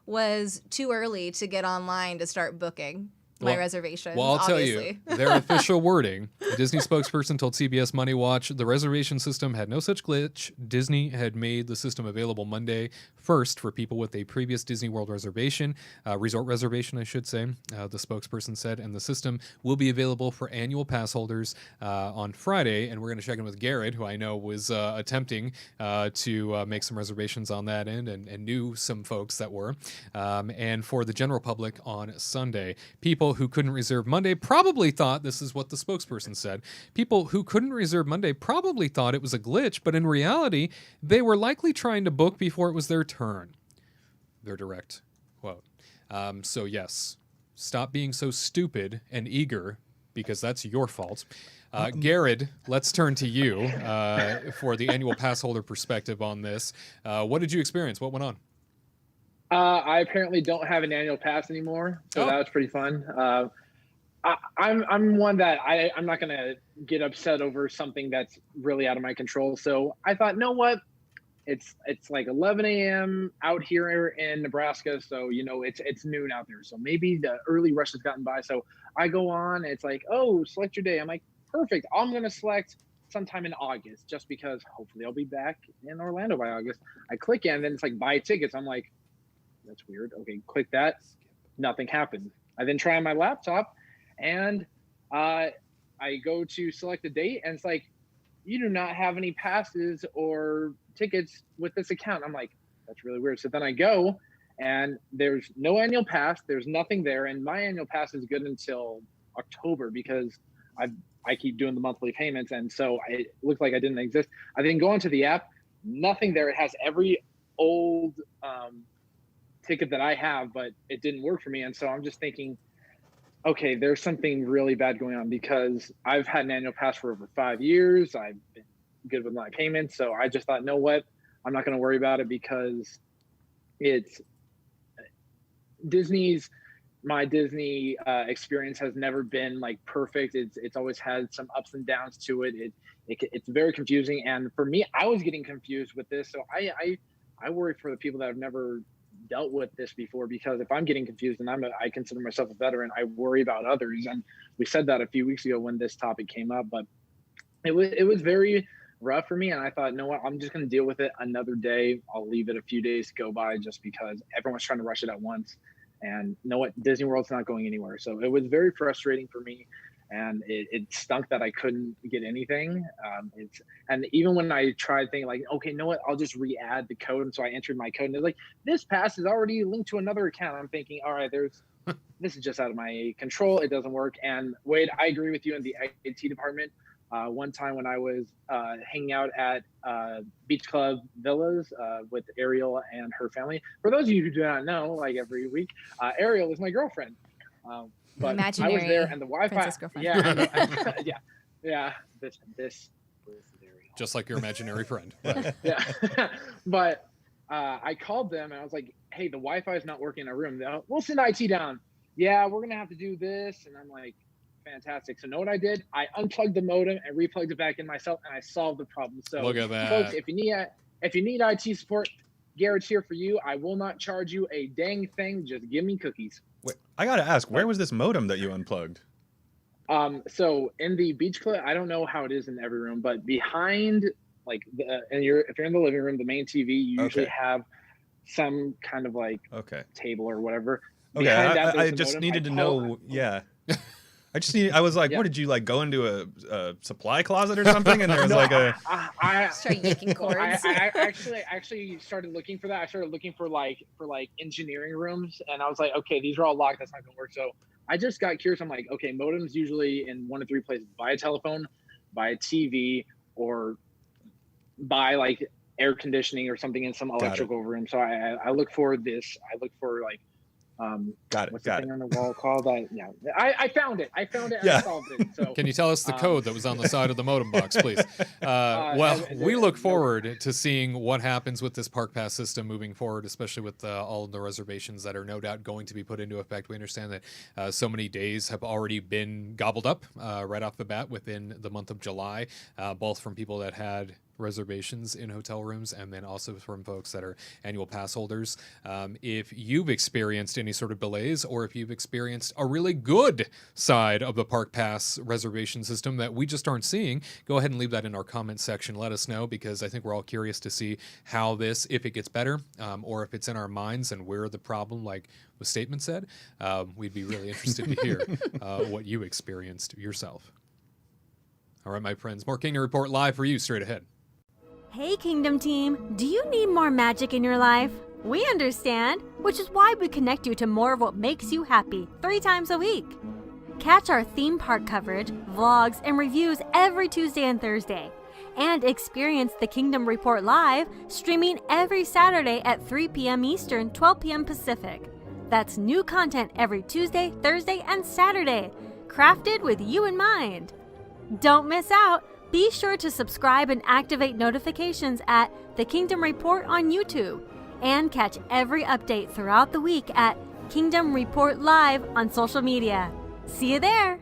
was too early to get online to start booking my reservations. Well, I'll obviously. tell you, their official wording, the Disney spokesperson told CBS Money Watch the reservation system had no such glitch. Disney had made the system available Monday 1st for people with a previous Disney World reservation, resort reservation, I should say, the spokesperson said, and the system will be available for annual pass holders on Friday, and we're going to check in with Gared, who I know was attempting to make some reservations on that end and knew some folks that were, and for the general public on Sunday. People who couldn't reserve Monday probably thought, this is what the spokesperson said, people who couldn't reserve Monday probably thought it was a glitch, but in reality, they were likely trying to book before it was their turn. Their direct quote. So yes, stop being so stupid and eager, because that's your fault. Gared, let's turn to you for the annual pass holder perspective on this. What did you experience? What went on? I apparently don't have an annual pass anymore, so that was pretty fun. I'm one that I'm not gonna get upset over something that's really out of my control. So I thought, know what? It's like 11 a.m. out here in Nebraska, so it's noon out there. So maybe the early rush has gotten by. So I go on. It's like, oh, select your day. I'm like, perfect. I'm gonna select sometime in August, just because hopefully I'll be back in Orlando by August. I click in, and then it's like buy tickets. I'm like, that's weird. Okay, click that. Nothing happened. I then try on my laptop, and I go to select a date, and it's like, you do not have any passes or tickets with this account. I'm like, that's really weird. So then I go, and there's no annual pass. There's nothing there, and my annual pass is good until October because I keep doing the monthly payments, and so it looked like I didn't exist. I then go onto the app. Nothing there. It has every old ticket that I have, but it didn't work for me. And so I'm just thinking, okay, there's something really bad going on, because I've had an annual pass for over 5 years. I've been good with my payments. So I just thought, know what? I'm not going to worry about it, because it's my Disney experience has never been like perfect. It's always had some ups and downs to it. It's very confusing. And for me, I was getting confused with this. So I worry for the people that have never dealt with this before, because if I'm getting confused, and I consider myself a veteran, I worry about others. And we said that a few weeks ago when this topic came up, but it was very rough for me. And I thought, know what, I'm just going to deal with it another day. I'll leave it a few days to go by, just because everyone's trying to rush it at once. And know what, Disney World's not going anywhere. So it was very frustrating for me. and it stunk that I couldn't get anything. And even when I tried thinking like, okay, you know what, I'll just re-add the code. And so I entered my code and they're like, this pass is already linked to another account. I'm thinking, all right, this is just out of my control. It doesn't work. And Wade, I agree with you in the IT department. One time when I was hanging out at Beach Club Villas with Ariel and her family. For those of you who do not know, like every week, Ariel is my girlfriend. But Imaginary I was there and the Wi-Fi. princess girlfriend. Yeah, yeah. This was Ariel. Just like your imaginary friend. Right. Yeah. But I called them and I was like, hey, the Wi-Fi is not working in our room. We'll send IT down. Yeah, we're gonna have to do this. And I'm like, fantastic. So know what I did? I unplugged the modem and replugged it back in myself, and I solved the problem. So Look at that, folks. If you need IT support, Gared's here for you. I will not charge you a dang thing. Just give me cookies. Wait, I gotta ask, where was this modem that you unplugged? So in the Beach Club, I don't know how it is in every room, but behind, like, if you're in the living room, the main TV, you usually have some kind of like table or whatever. Okay, I just needed to know. Yeah. I was like, what did you like go into a supply closet or something? And there was I Start yanking cords. I actually started looking for that. I started looking for like engineering rooms, and I was like, okay, these are all locked. That's not gonna work. So I just got curious. I'm like, okay, modems usually in 1 of 3 places: buy a telephone, buy a TV, or buy like air conditioning or something in some electrical room. So I look for this. I look for like. What's the thing on the wall called? I found it. I solved it. So can you tell us the code that was on the side of the modem box, please? Well, we look forward to seeing what happens with this park pass system moving forward, especially with all of the reservations that are no doubt going to be put into effect. We understand that so many days have already been gobbled up right off the bat within the month of July, both from people that had reservations in hotel rooms and then also from folks that are annual pass holders. If you've experienced any sort of delays, or if you've experienced a really good side of the park pass reservation system that we just aren't seeing, go ahead and leave that in our comment section. Let us know, because I think we're all curious to see how this, if it gets better, or if it's in our minds and we're the problem, like the statement said. We'd be really interested to hear what you experienced yourself. All right, my friends, more Kingdom Report live for you straight ahead. Hey Kingdom team, do you need more magic in your life? We understand, which is why we connect you to more of what makes you happy 3 times a week. Catch our theme park coverage, vlogs, and reviews every Tuesday and Thursday. And experience the Kingdom Report live, streaming every Saturday at 3 p.m. Eastern, 12 p.m. Pacific. That's new content every Tuesday, Thursday, and Saturday, crafted with you in mind. Don't miss out. Be sure to subscribe and activate notifications at The Kingdom Report on YouTube, and catch every update throughout the week at Kingdom Report Live on social media. See you there!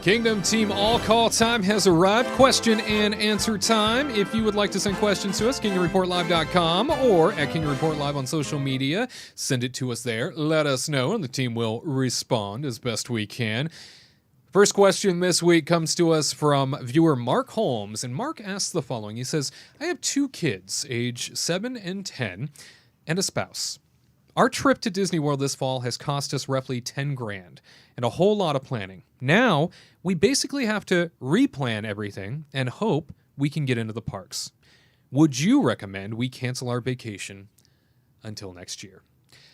Kingdom Team All Call time has arrived. Question and answer time. If you would like to send questions to us, KingdomReportLive.com or at Kingdom Report Live on social media, send it to us there. Let us know, and the team will respond as best we can. First question this week comes to us from viewer Mark Holmes, and Mark asks the following. He says, I have 2 kids, age 7 and 10, and a spouse. Our trip to Disney World this fall has cost us roughly $10,000 and a whole lot of planning. Now, we basically have to replan everything and hope we can get into the parks. Would you recommend we cancel our vacation until next year?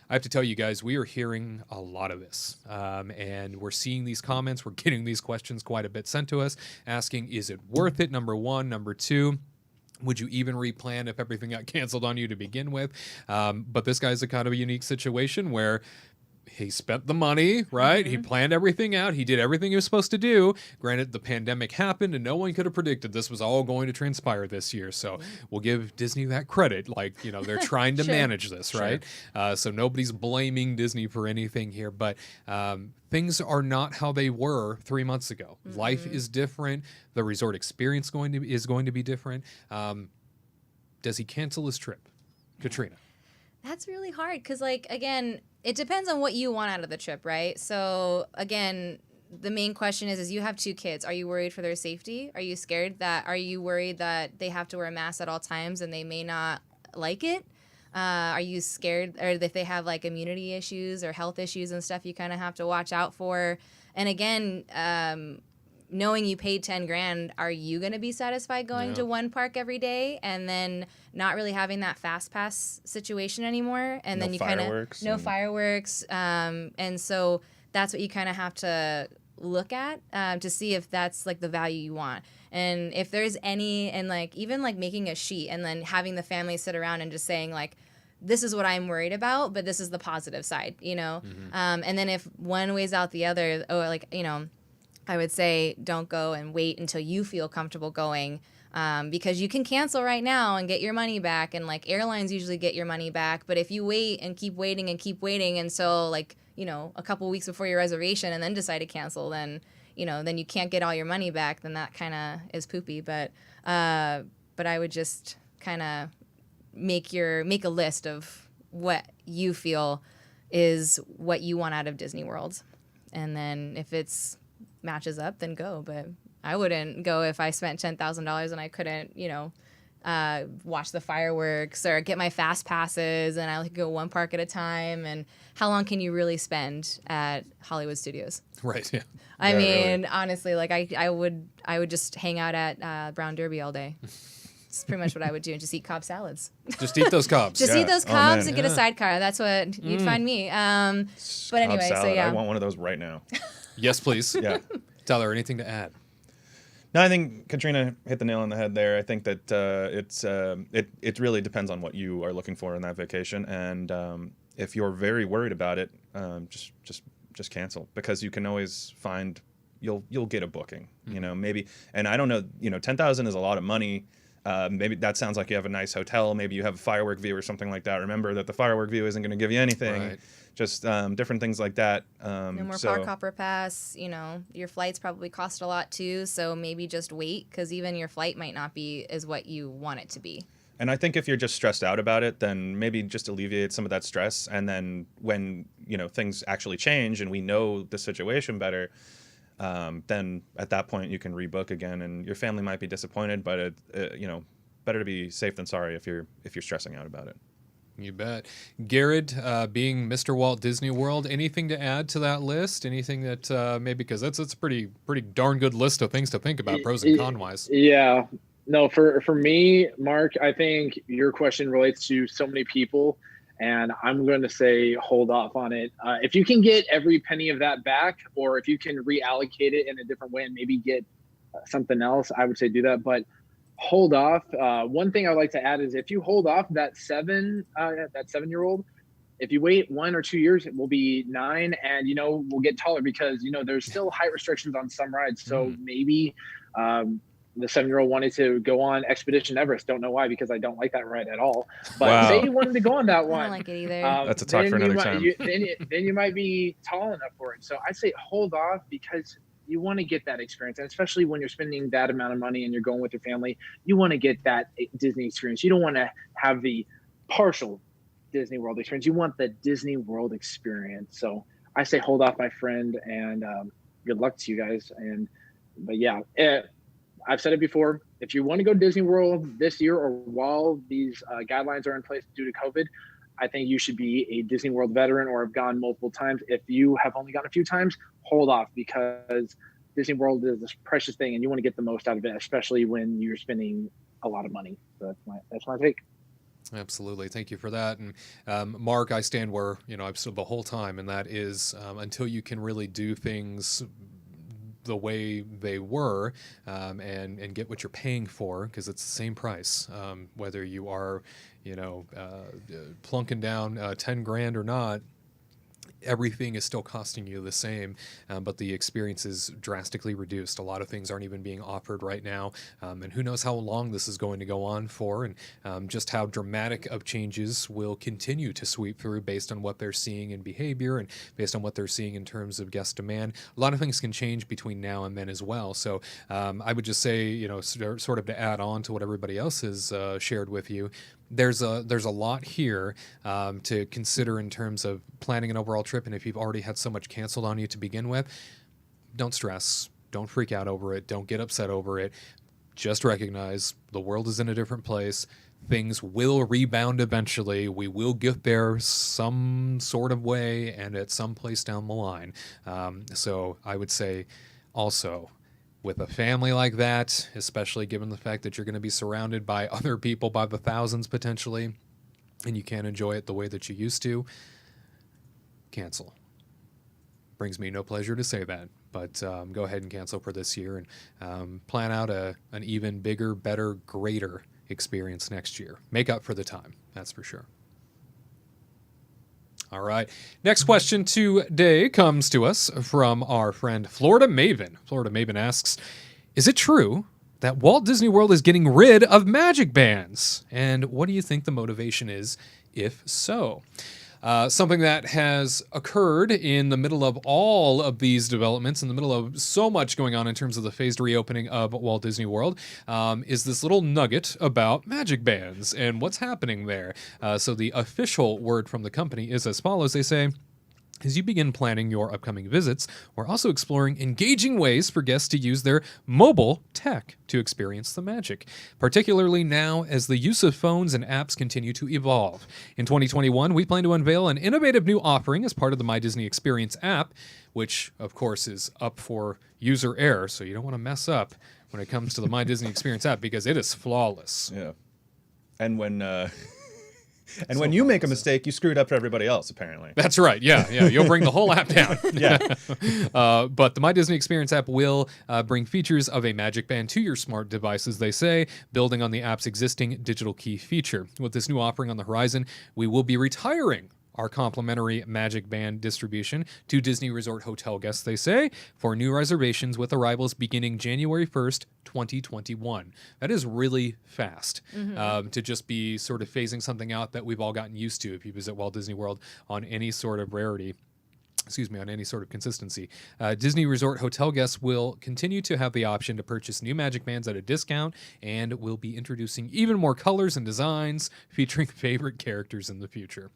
I have to tell you guys, we are hearing a lot of this, and we're seeing these comments. We're getting these questions quite a bit sent to us, asking, is it worth it? Number 1. Number 2, would you even replan if everything got canceled on you to begin with? But this guy's a kind of a unique situation where he spent the money, right? He planned everything out. He did everything he was supposed to do. Granted, the pandemic happened, and no one could have predicted this was all going to transpire this year. So we'll give Disney that credit. Like, you know, they're trying to manage this, right? So nobody's blaming Disney for anything here. But things are not how they were 3 months ago. Life is different. The resort experience is going to be different. Does he cancel his trip? Katrina. That's really hard because, like, again, it depends on what you want out of the trip, right? So, again, the main question is you have 2 kids. Are you worried for their safety? Are you scared are you worried that they have to wear a mask at all times and they may not like it? Are you scared or if they have like immunity issues or health issues and stuff you kind of have to watch out for? And again, knowing you paid 10 grand, are you going to be satisfied going to one park every day and then not really having that fast pass situation anymore? And then you kind of no fireworks. And so that's what you kind of have to look at to see if that's like the value you want. And if there's any, and like even like making a sheet and then having the family sit around and just saying like, this is what I'm worried about, but this is the positive side, you know? And then if one weighs out the other, or like, you know, I would say don't go and wait until you feel comfortable going because you can cancel right now and get your money back. And like airlines usually get your money back. But if you wait and keep waiting until like, you know, a couple weeks before your reservation and then decide to cancel, then, you know, then you can't get all your money back. Then that kind of is poopy. But I would just kind of make a list of what you feel is what you want out of Disney World. And then if it's matches up, then go. But I wouldn't go if I spent $10,000 and I couldn't, you know, watch the fireworks or get my fast passes and I like go one park at a time. And how long can you really spend at Hollywood Studios? Right. Yeah. I mean, honestly, like I would just hang out at Brown Derby all day. It's pretty much what I would do, and just eat Cobb salads. Just eat those Cobbs. Just eat those Cobbs and get a sidecar. That's what you'd find me. But anyway, salad. so yeah. I want one of those right now. Yes, please. Yeah. Tyler, anything to add? No, I think Katrina hit the nail on the head there. I think that it really depends on what you are looking for in that vacation, and if you're very worried about it, just cancel, because you can always find you'll get a booking. You know, maybe, and I don't know, you know, 10,000 is a lot of money. Maybe that sounds like you have a nice hotel. Maybe you have a firework view or something like that. Remember that the firework view isn't going to give you anything. Right. Just different things like that. No more park hopper pass. You know, your flights probably cost a lot too. So maybe just wait, because even your flight might not be as what you want it to be. And I think if you're just stressed out about it, then maybe just alleviate some of that stress. And then when, you know, things actually change and we know the situation better, then at that point you can rebook again, and your family might be disappointed, but you know, better to be safe than sorry if you're stressing out about it. You bet. Gared, being Mr. Walt Disney World, anything to add to that list? Anything that maybe, because that's a pretty darn good list of things to think about, pros and con wise. Yeah. No, for me, Mark, I think your question relates to so many people, and I'm going to say hold off on it. If you can get every penny of that back, or if you can reallocate it in a different way and maybe get something else, I would say do that. But hold off. One thing I'd like to add is if you hold off that 7-year-old, if you wait 1 or 2 years, it will be 9, and, you know, we'll get taller because, you know, there's still height restrictions on some rides. So maybe the 7-year-old wanted to go on Expedition Everest. Don't know why, because I don't like that ride at all. But say you wanted to go on that one. I don't like it either. That's a talk for another time. Then you might be tall enough for it. So I say hold off, because you want to get that experience. And especially when you're spending that amount of money and you're going with your family, you want to get that Disney experience. You don't want to have the partial Disney World experience. You want the Disney World experience. So I say hold off, my friend, and good luck to you guys. But yeah, I've said it before. If you want to go to Disney World this year, or while these guidelines are in place due to COVID, I think you should be a Disney World veteran or have gone multiple times. If you have only gone a few times, hold off, because Disney World is this precious thing and you want to get the most out of it, especially when you're spending a lot of money. So that's my take. Absolutely. Thank you for that. And Mark, I stand where, you know, I've stood the whole time, and that is until you can really do things the way they were and get what you're paying for, because it's the same price, whether you are, you know, plunking down 10 grand or not. Everything is still costing you the same, but the experience is drastically reduced. A lot of things aren't even being offered right now, and who knows how long this is going to go on for, and just how dramatic of changes will continue to sweep through based on what they're seeing in behavior and based on what they're seeing in terms of guest demand. A lot of things can change between now and then as well. So I would just say, you know, sort of to add on to what everybody else has shared with you, there's a lot here to consider in terms of planning an overall trip. And if you've already had so much canceled on you to begin with, don't stress. Don't freak out over it. Don't get upset over it. Just recognize the world is in a different place. Things will rebound eventually. We will get there some sort of way and at some place down the line. So I would say also, with a family like that, especially given the fact that you're going to be surrounded by other people by the thousands potentially, and you can't enjoy it the way that you used to, cancel. Brings me no pleasure to say that, but go ahead and cancel for this year and plan out an even bigger, better, greater experience next year. Make up for the time, that's for sure. All right. Next question today comes to us from our friend Florida Maven. Florida Maven asks, is it true that Walt Disney World is getting rid of magic bands? And what do you think the motivation is, if so? Something that has occurred in the middle of all of these developments, in the middle of so much going on in terms of the phased reopening of Walt Disney World, is this little nugget about magic bands and what's happening there. So the official word from the company is as follows. They say, as you begin planning your upcoming visits, we're also exploring engaging ways for guests to use their mobile tech to experience the magic, particularly now as the use of phones and apps continue to evolve. In 2021, we plan to unveil an innovative new offering as part of the My Disney Experience app, which, of course, is up for user error, so you don't want to mess up when it comes to the My Disney Experience app because it is flawless. Yeah. And when you make a mistake, you screw it up for everybody else, apparently. That's right. Yeah. You'll bring the whole app down. Yeah. But the My Disney Experience app will bring features of a magic band to your smart devices, they say, building on the app's existing digital key feature. With this new offering on the horizon, we will be retiring our complimentary magic band distribution to Disney Resort hotel guests, they say, for new reservations with arrivals beginning January 1st, 2021. That is really fast to just be sort of phasing something out that we've all gotten used to if you visit Walt Disney World on any sort of rarity. On any sort of consistency. Disney Resort hotel guests will continue to have the option to purchase new magic bands at a discount, and will be introducing even more colors and designs featuring favorite characters in the future.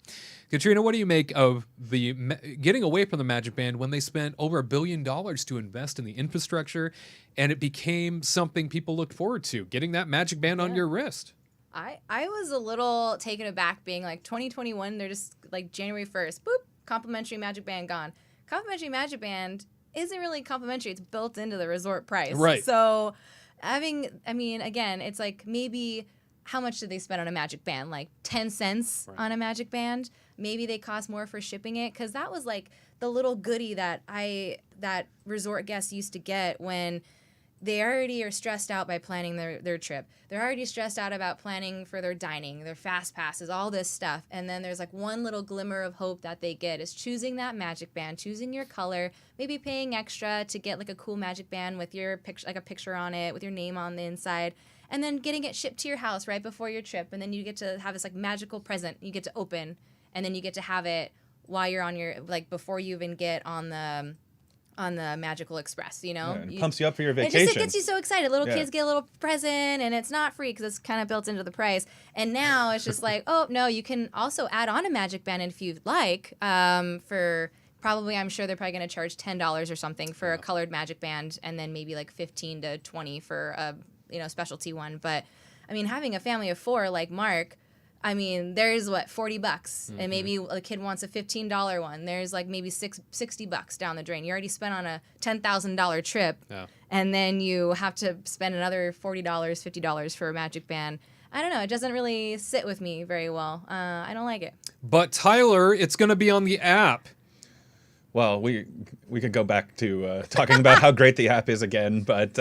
Katrina, what do you make of the getting away from the magic band when they spent over $1 billion to invest in the infrastructure, and it became something people looked forward to, getting that magic band on your wrist? I was a little taken aback being like 2021, they're just like January 1st, boop, complimentary magic band gone. Complimentary magic band isn't really complimentary. It's built into the resort price. Right. So again, it's like maybe how much did they spend on a magic band? Like 10 cents on a magic band? Maybe they cost more for shipping it, because that was like the little goodie that resort guests used to get when they already are stressed out by planning their trip. They're already stressed out about planning for their dining, their fast passes, all this stuff. And then there's like one little glimmer of hope that they get is choosing that magic band, choosing your color, maybe paying extra to get like a cool magic band with your picture, like a picture on it with your name on the inside, and then getting it shipped to your house right before your trip. And then you get to have this like magical present you get to open, and then you get to have it while you're on your, like before you even get on the Magical Express, you know? Yeah, it pumps you up for your vacation. It just gets you so excited. Little kids get a little present, and it's not free because it's kind of built into the price. And now it's just like, oh, no, you can also add on a magic band if you'd like for probably, I'm sure they're probably going to charge $10 or something for a colored magic band, and then maybe like $15 to $20 for a specialty one. But, I mean, having a family of 4 like Mark, I mean, there's $40, and maybe a kid wants a $15 one. There's like maybe $60 down the drain. You already spent on a $10,000 trip, and then you have to spend another $40, $50 for a magic band. I don't know. It doesn't really sit with me very well. I don't like it. But Tyler, it's going to be on the app. Well, we could go back to talking about how great the app is again, but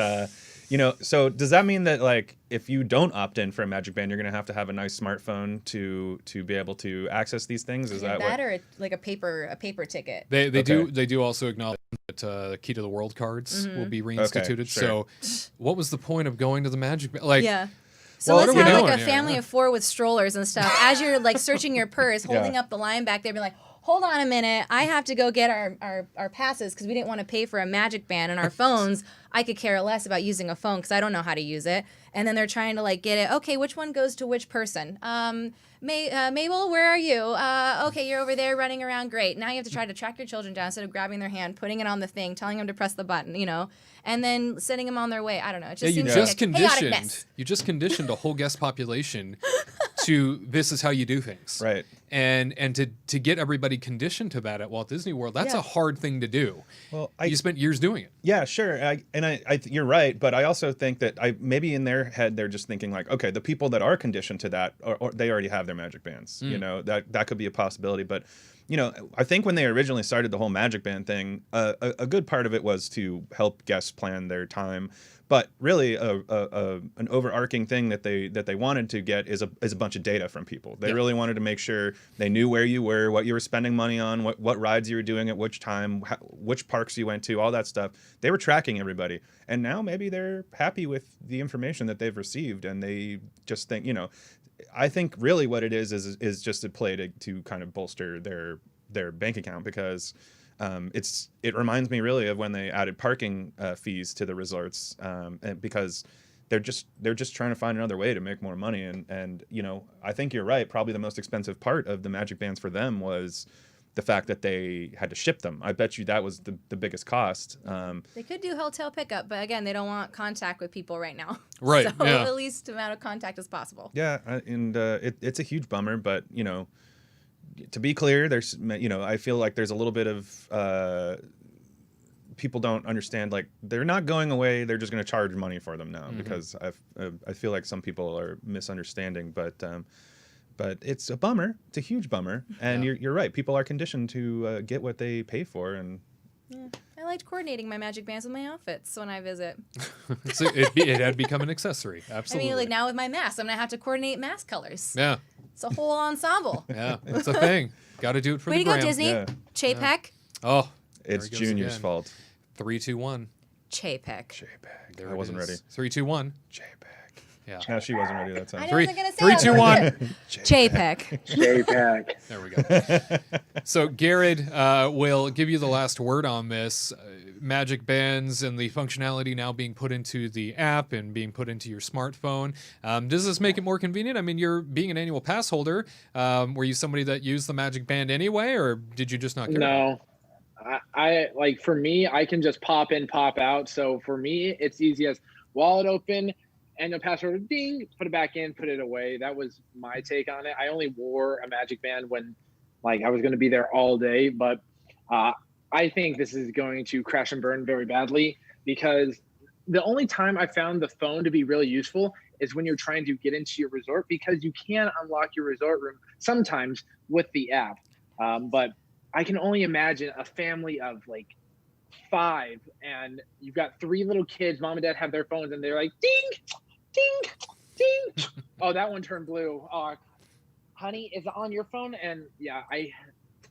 so does that mean that like if you don't opt in for a magic band, you're going to have a nice smartphone to be able to access these things? Is that what? Or like a paper ticket? They do also acknowledge that Key to the World cards will be reinstituted. Okay, sure. So, what was the point of going to the magic band? Like, So well, let's have like doing? a family of 4 with strollers and stuff. As you're like searching your purse, holding up the line back there, be like, hold on a minute, I have to go get our passes because we didn't want to pay for a magic band, and our phones, I could care less about using a phone because I don't know how to use it. And then they're trying to like get it, okay, which one goes to which person? Mabel, where are you? Okay, you're over there running around. Great. Now you have to try to track your children down instead of grabbing their hand, putting it on the thing, telling them to press the button, you know, and then sending them on their way. I don't know. It just seems like a chaotic mess. You just conditioned a whole guest population to this is how you do things. Right. And to get everybody conditioned to that at Walt Disney World, that's a hard thing to do. Well, you spent years doing it. Yeah, sure. You're right, but I also think that maybe in their head they're just thinking like, okay, the people that are conditioned to that, or they already have their magic bands. You know, that could be a possibility. But you know, I think when they originally started the whole magic band thing, a good part of it was to help guests plan their time. But really, an overarching thing that they wanted to get is a bunch of data from people. They really wanted to make sure they knew where you were, what you were spending money on, what rides you were doing at which time, which parks you went to, all that stuff. They were tracking everybody, and now maybe they're happy with the information that they've received, and they just think, you know, I think really what it is just a play to kind of bolster their bank account because. It reminds me really of when they added parking fees to the resorts, and because they're just trying to find another way to make more money. And you know, I think you're right. Probably the most expensive part of the magic bands for them was the fact that they had to ship them. I bet you that was the biggest cost. They could do hotel pickup, but again, they don't want contact with people right now. Right. So the least amount of contact as possible. Yeah, and it's a huge bummer, but you know. To be clear, there's, you know, I feel like there's a little bit of people don't understand, like they're not going away. They're just going to charge money for them now because I feel like some people are misunderstanding, but it's a bummer. It's a huge bummer. And you're right. People are conditioned to get what they pay for. And I liked coordinating my magic bands with my outfits when I visit. So it had become an accessory. Absolutely. I mean, like now with my mask, I'm going to have to coordinate mask colors. Yeah. It's a whole ensemble. Yeah, it's a thing. Got to do it for Way the to go, gram. Disney. Yeah. Chapek. Oh, it's there he goes Junior's again. fault. 3, 2, 1. Chapek. There I wasn't ready. 3, 2, 1. JPEG. Yeah. No, she wasn't ready that time. I Three, wasn't going to say 3, it. 2, 1. Chapek. JPEG. There we go. So Gared will give you the last word on this. Magic bands and the functionality now being put into the app and being put into your smartphone. Does this make it more convenient? I mean, you're being an annual pass holder. Were you somebody that used the Magic Band anyway, or did you just not care? No. I like, for me, I can just pop in, pop out. So for me, it's easy as wallet open, annual password, ding, put it back in, put it away. That was my take on it. I only wore a Magic Band when like I was going to be there all day, but I think this is going to crash and burn very badly because the only time I found the phone to be really useful is when you're trying to get into your resort because you can unlock your resort room sometimes with the app. But I can only imagine a family of like 5 and you've got 3 little kids, mom and dad have their phones and they're like, ding, ding, ding. Oh, that one turned blue. Oh, honey, is it on your phone? And yeah,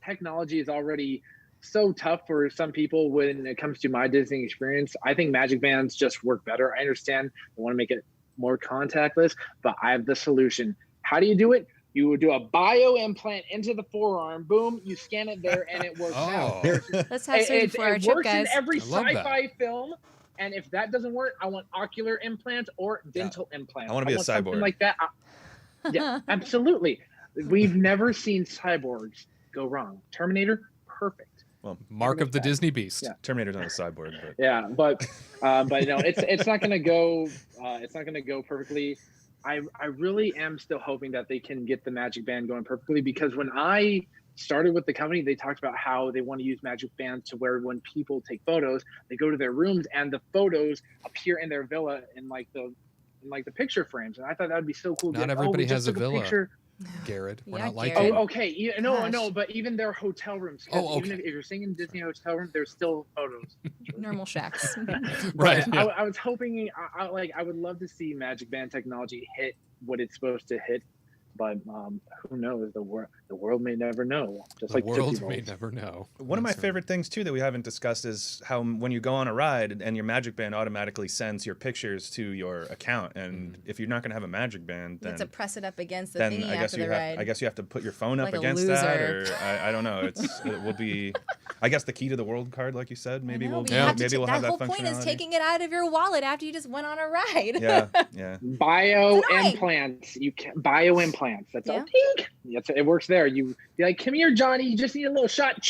technology is already so tough for some people when it comes to my Disney experience. I think Magic Bands just work better. I understand they want to make it more contactless, but I have the solution. How do you do it? You would do a bio implant into the forearm. Boom, you scan it there, and it works out. Let's have some for our it trip, works guys. in every I love that. sci-fi film. And if that doesn't work, I want ocular implant or dental implant. I want to be a something cyborg. like that. Yeah, absolutely. We've never seen cyborgs go wrong. Terminator, perfect. Well, Mark of the Disney Beast. Yeah. Terminator's not a cyborg, but Yeah, but no, it's not gonna go. It's not gonna go perfectly. I really am still hoping that they can get the Magic Band going perfectly because when I started with the company, they talked about how they want to use Magic Bands to where when people take photos, they go to their rooms and the photos appear in their villa in like the picture frames. And I thought that would be so cool. Not everybody has a villa. Garrett, we're Yeah, not like Garrett. you. Oh, okay. No, Gosh. but even their hotel rooms. Oh, Even okay. if you're staying in Disney hotel room, there's still photos. Normal shacks. Right. But yeah. I was hoping, I would love to see Magic Band technology hit what it's supposed to hit, but who knows? the world may never know. Just The like world Tootsie may Rolls. never know. One of my That's right. favorite things too that we haven't discussed is how when you go on a ride and your Magic Band automatically sends your pictures to your account, and if you're not going to have a Magic Band, You have then to press it up against the then thingy I guess after you the have ride. I guess you have to put your phone up Like a against that, loser. or I don't know. It will be, I guess, the key to the world card, like you said. Maybe I know, we'll but you have to maybe we'll that have that whole functionality. point is taking it out of your wallet after you just went on a ride. Yeah. Bio It's annoying. implants. You can bio implants. That's Yeah. all. Tink. It works there. You be like, come here, Johnny. You just need a little shot.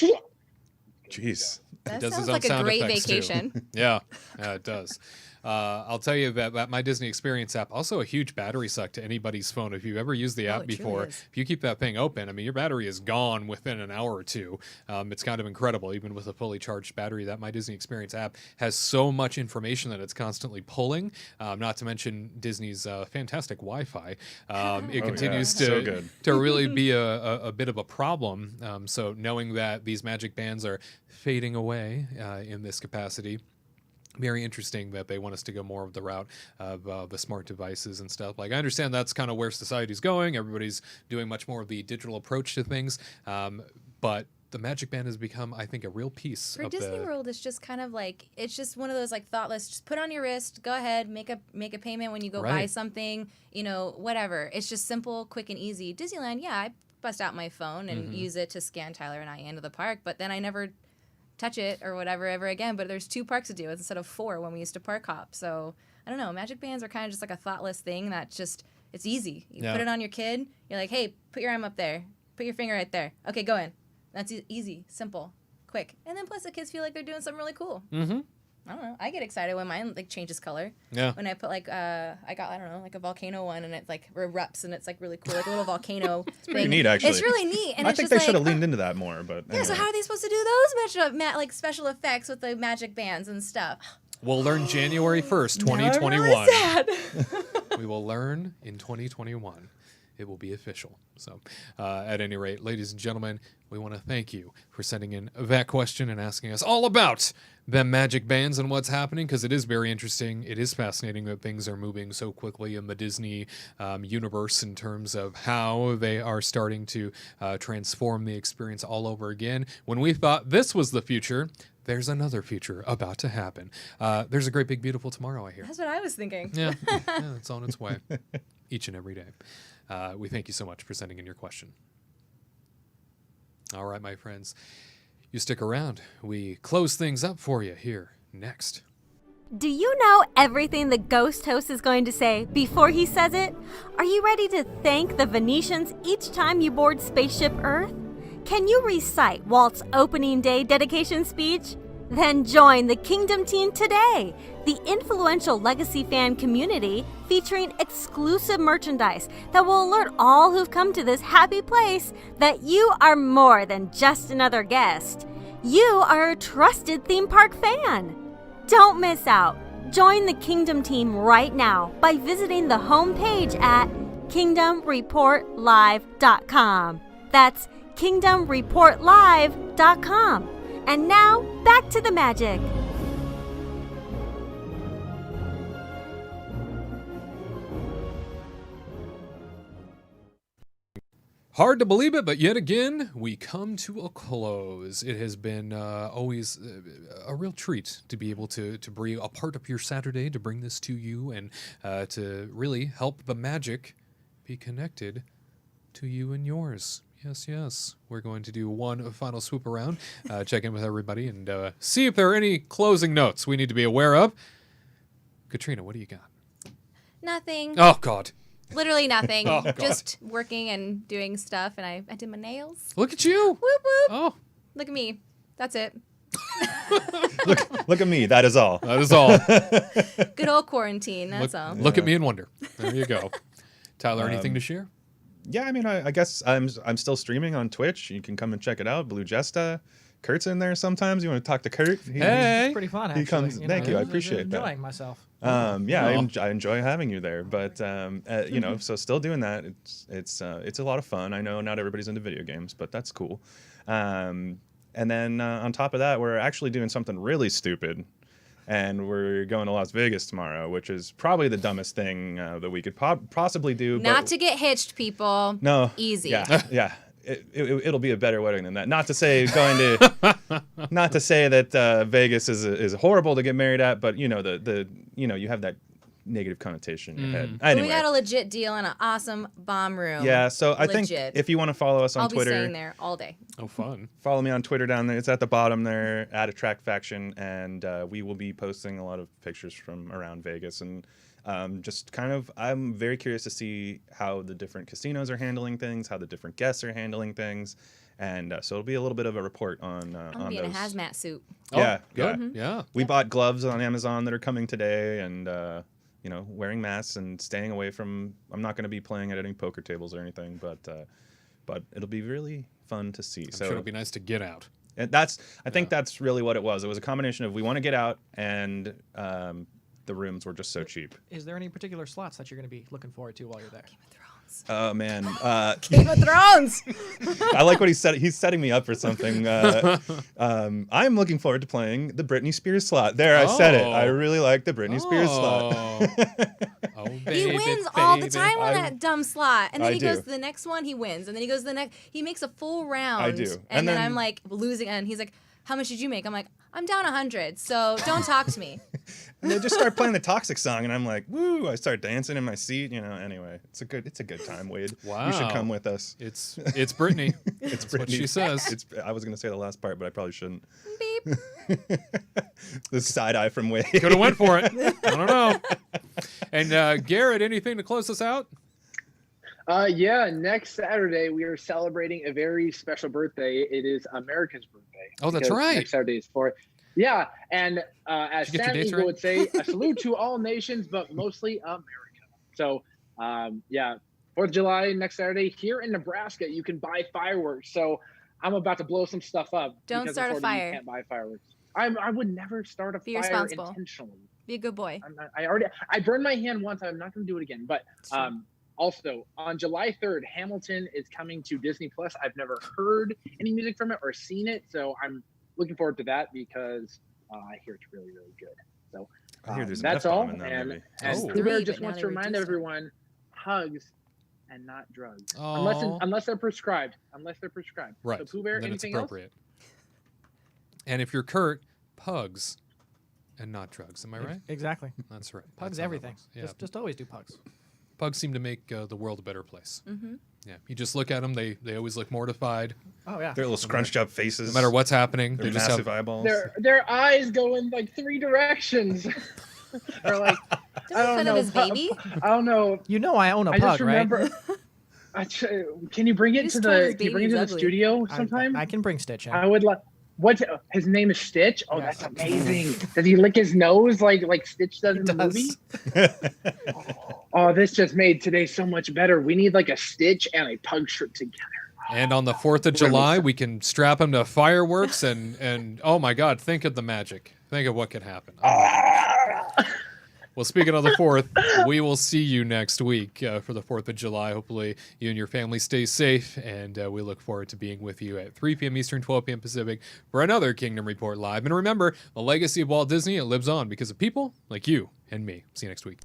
Jeez. That does his sounds own like a sound great effects, too. vacation. Yeah, it does. I'll tell you that My Disney Experience app, also a huge battery suck to anybody's phone. If you've ever used the app it truly before, is. if you keep that thing open, I mean, your battery is gone within an hour or two. It's kind of incredible. Even with a fully charged battery, that My Disney Experience app has so much information that it's constantly pulling, not to mention Disney's fantastic Wi-Fi. It continues So good. to really be a bit of a problem. So knowing that these Magic Bands are fading away in this capacity, very interesting that they want us to go more of the route of the smart devices and stuff. Like, I understand that's kind of where society's going. Everybody's doing much more of the digital approach to things. But the Magic Band has become, I think, a real piece For of Disney the... World, it's just kind of like, it's just one of those like thoughtless, just put on your wrist, go ahead, make a payment when you go buy Right. something, whatever. It's just simple, quick, and easy. Disneyland, yeah, I bust out my phone and use it to scan Tyler and I into the park, but then I never touch it or whatever ever again. But there's 2 parks to do instead of 4 when we used to park hop. So I don't know. Magic Bands are kind of just like a thoughtless thing that just, it's easy. You Yeah. put it on your kid. You're like, hey, put your arm up there. Put your finger right there. Okay, go in. That's easy, simple, quick. And then plus the kids feel like they're doing something really cool. Mm-hmm. I don't know. I get excited when mine like changes color. Yeah. When I put like I don't know, like a volcano one and it like erupts and it's like really cool, like a little volcano thing. pretty neat, actually. It's really neat. And I it's think just they like, should have leaned into that more, but yeah, so anyway. how are they supposed to do those like special effects with the Magic Bands and stuff? We'll learn January 1st, Now I'm 2021. really sad. We will learn in 2021. It will be official. So, at any rate, ladies and gentlemen, we want to thank you for sending in that question and asking us all about the Magic Bands and what's happening, because it is very interesting. It is fascinating that things are moving so quickly in the Disney universe in terms of how they are starting to transform the experience all over again. When we thought this was the future, there's another future about to happen. There's a great big beautiful tomorrow, I hear. That's what I was thinking. Yeah, it's on its way each and every day. We thank you so much for sending in your question. All right, my friends, you stick around. We close things up for you here next. Do you know everything the ghost host is going to say before he says it? Are you ready to thank the Venetians each time you board Spaceship Earth? Can you recite Walt's opening day dedication speech? Then join the Kingdom team today, the influential Legacy fan community featuring exclusive merchandise that will alert all who've come to this happy place that you are more than just another guest. You are a trusted theme park fan. Don't miss out. Join the Kingdom team right now by visiting the homepage at kingdomreportlive.com. That's kingdomreportlive.com. And now, back to the magic. Hard to believe it, but yet again, we come to a close. It has been always a real treat to be able to bring a part of your Saturday, to bring this to you, and to really help the magic be connected to you and yours. Yes, yes. We're going to do one final swoop around, check in with everybody, and see if there are any closing notes we need to be aware of. Katrina, what do you got? Nothing. Oh, God. Literally nothing. Oh, God. Just working and doing stuff. And I did my nails. Look at you. Whoop, whoop. Oh, Look at me. That's it. Look at me. That is all. that is all. Good old quarantine. That's all. Look at me and wonder. There you go. Tyler, anything to share? Yeah, I mean, I guess I'm still streaming on Twitch. You can come and check it out. Blue Jesta. Kurt's in there sometimes. You want to talk to Kurt? Hey. It's pretty fun, He actually. comes- thank you, I I'm appreciate that. enjoying myself. Yeah, Aw. I enjoy having you there, but you know, so still doing that. It's a lot of fun. I know not everybody's into video games, but that's cool. And then on top of that, we're actually doing something really stupid, and we're going to Las Vegas tomorrow, which is probably the dumbest thing that we could possibly do. Not but to get hitched, people. no, Easy. Yeah, yeah. it'll be a better wedding than that. Not to say not to say that Vegas is horrible to get married at, but you have that negative connotation in your head. But Anyway. we got a legit deal in an awesome bomb room. Yeah, so I think Legit. if you want to follow us on I'll Twitter, be staying there all day. Oh, fun. follow me on Twitter down there. It's at the bottom there, @Attract Faction, and we will be posting a lot of pictures from around Vegas and just kind of. I'm very curious to see how the different casinos are handling things, how the different guests are handling things, and so it'll be a little bit of a report on. I'm gonna be in a hazmat suit. Yeah, Oh, good. Mm-hmm. Yeah. We bought gloves on Amazon that are coming today, and wearing masks and staying away from. I'm not going to be playing at any poker tables or anything, but it'll be really fun to see. I'm sure it'll be nice to get out. And I think that's really what it was. It was a combination of we want to get out, and the rooms were just so cheap. Is there any particular slots that you're going to be looking forward to while you're there? Oh man, Game of Thrones. I like what he said. He's setting me up for something. I'm looking forward to playing the Britney Spears slot. There, I said it. I really like the Britney Spears slot. Oh, He baby, wins all the baby. time on that dumb slot, and then I he goes do. to the next one, he wins, and then he goes to the next. He makes a full round. I do. and, And then then- I'm like losing, and he's like, "How much did you make?" I'm like, "I'm down 100, so don't talk to me." And they just start playing the Toxic song, and I'm like, woo! I start dancing in my seat. Anyway, it's a good time, Wade. You should Wow. come with us. It's Brittany. It's That's what she says. I was gonna say the last part, but I probably shouldn't. Beep. The side eye from Wade. Could have went for it. I don't know. And Garrett, anything to close us out? Yeah, next Saturday we are celebrating a very special birthday. It is America's birthday. Oh, that's because right. Next Saturday is for. Yeah, and as Did you get your Sam dates Eagle right? would say, a salute to all nations, but mostly America. So, yeah, 4th of July next Saturday here in Nebraska, you can buy fireworks. So I'm about to blow some stuff up. Don't because in start a Florida, fire. You can't buy fireworks. I would never start a Be fire responsible. intentionally. Be a good boy. I burned my hand once. I'm not going to do it again. But It's true. also on July 3rd, Hamilton is coming to Disney Plus. I've never heard any music from it or seen it, so I'm looking forward to that because I hear it's really, really good. So I hear there's an that's F-bomb all. in that And movie. and Oh. Pooh Bear Three, just but now wants they to remind reduced it. everyone: hugs and not drugs, Oh. unless they're prescribed. Unless they're prescribed. Right. So Pooh Bear, Then it's anything else? appropriate. And if you're Curt, pugs and not drugs. Am I right? Exactly. That's right. Pugs That's how that everything. works. Yeah. Just always do pugs. Pugs seem to make the world a better place. Mm-hmm. Yeah. You just look at them. They always look mortified. Oh yeah. Their little scrunched up faces. No matter what's happening. Their They just massive have eyeballs. Their eyes go in like 3 directions. Or like Doesn't I don't fit know. of his baby. I don't know. You know I own a I pug, just remember. Can you bring it just to told his the? Can you bring baby it to he's the ugly. studio right? sometime? I can bring Stitch in. I would like. What? His name is Stitch. Oh, Yes. that's amazing. Does he lick his nose like Stitch does in the movie? Oh, this just made today so much better. We need like a Stitch and a pug shirt together. And on the 4th of July, we can strap them to fireworks and oh my God, think of the magic. Think of what could happen. Well, speaking of the 4th, we will see you next week for the 4th of July. Hopefully you and your family stay safe, and we look forward to being with you at 3 p.m. Eastern, 12 p.m. Pacific for another Kingdom Report Live. And remember, the legacy of Walt Disney, it lives on because of people like you and me. See you next week.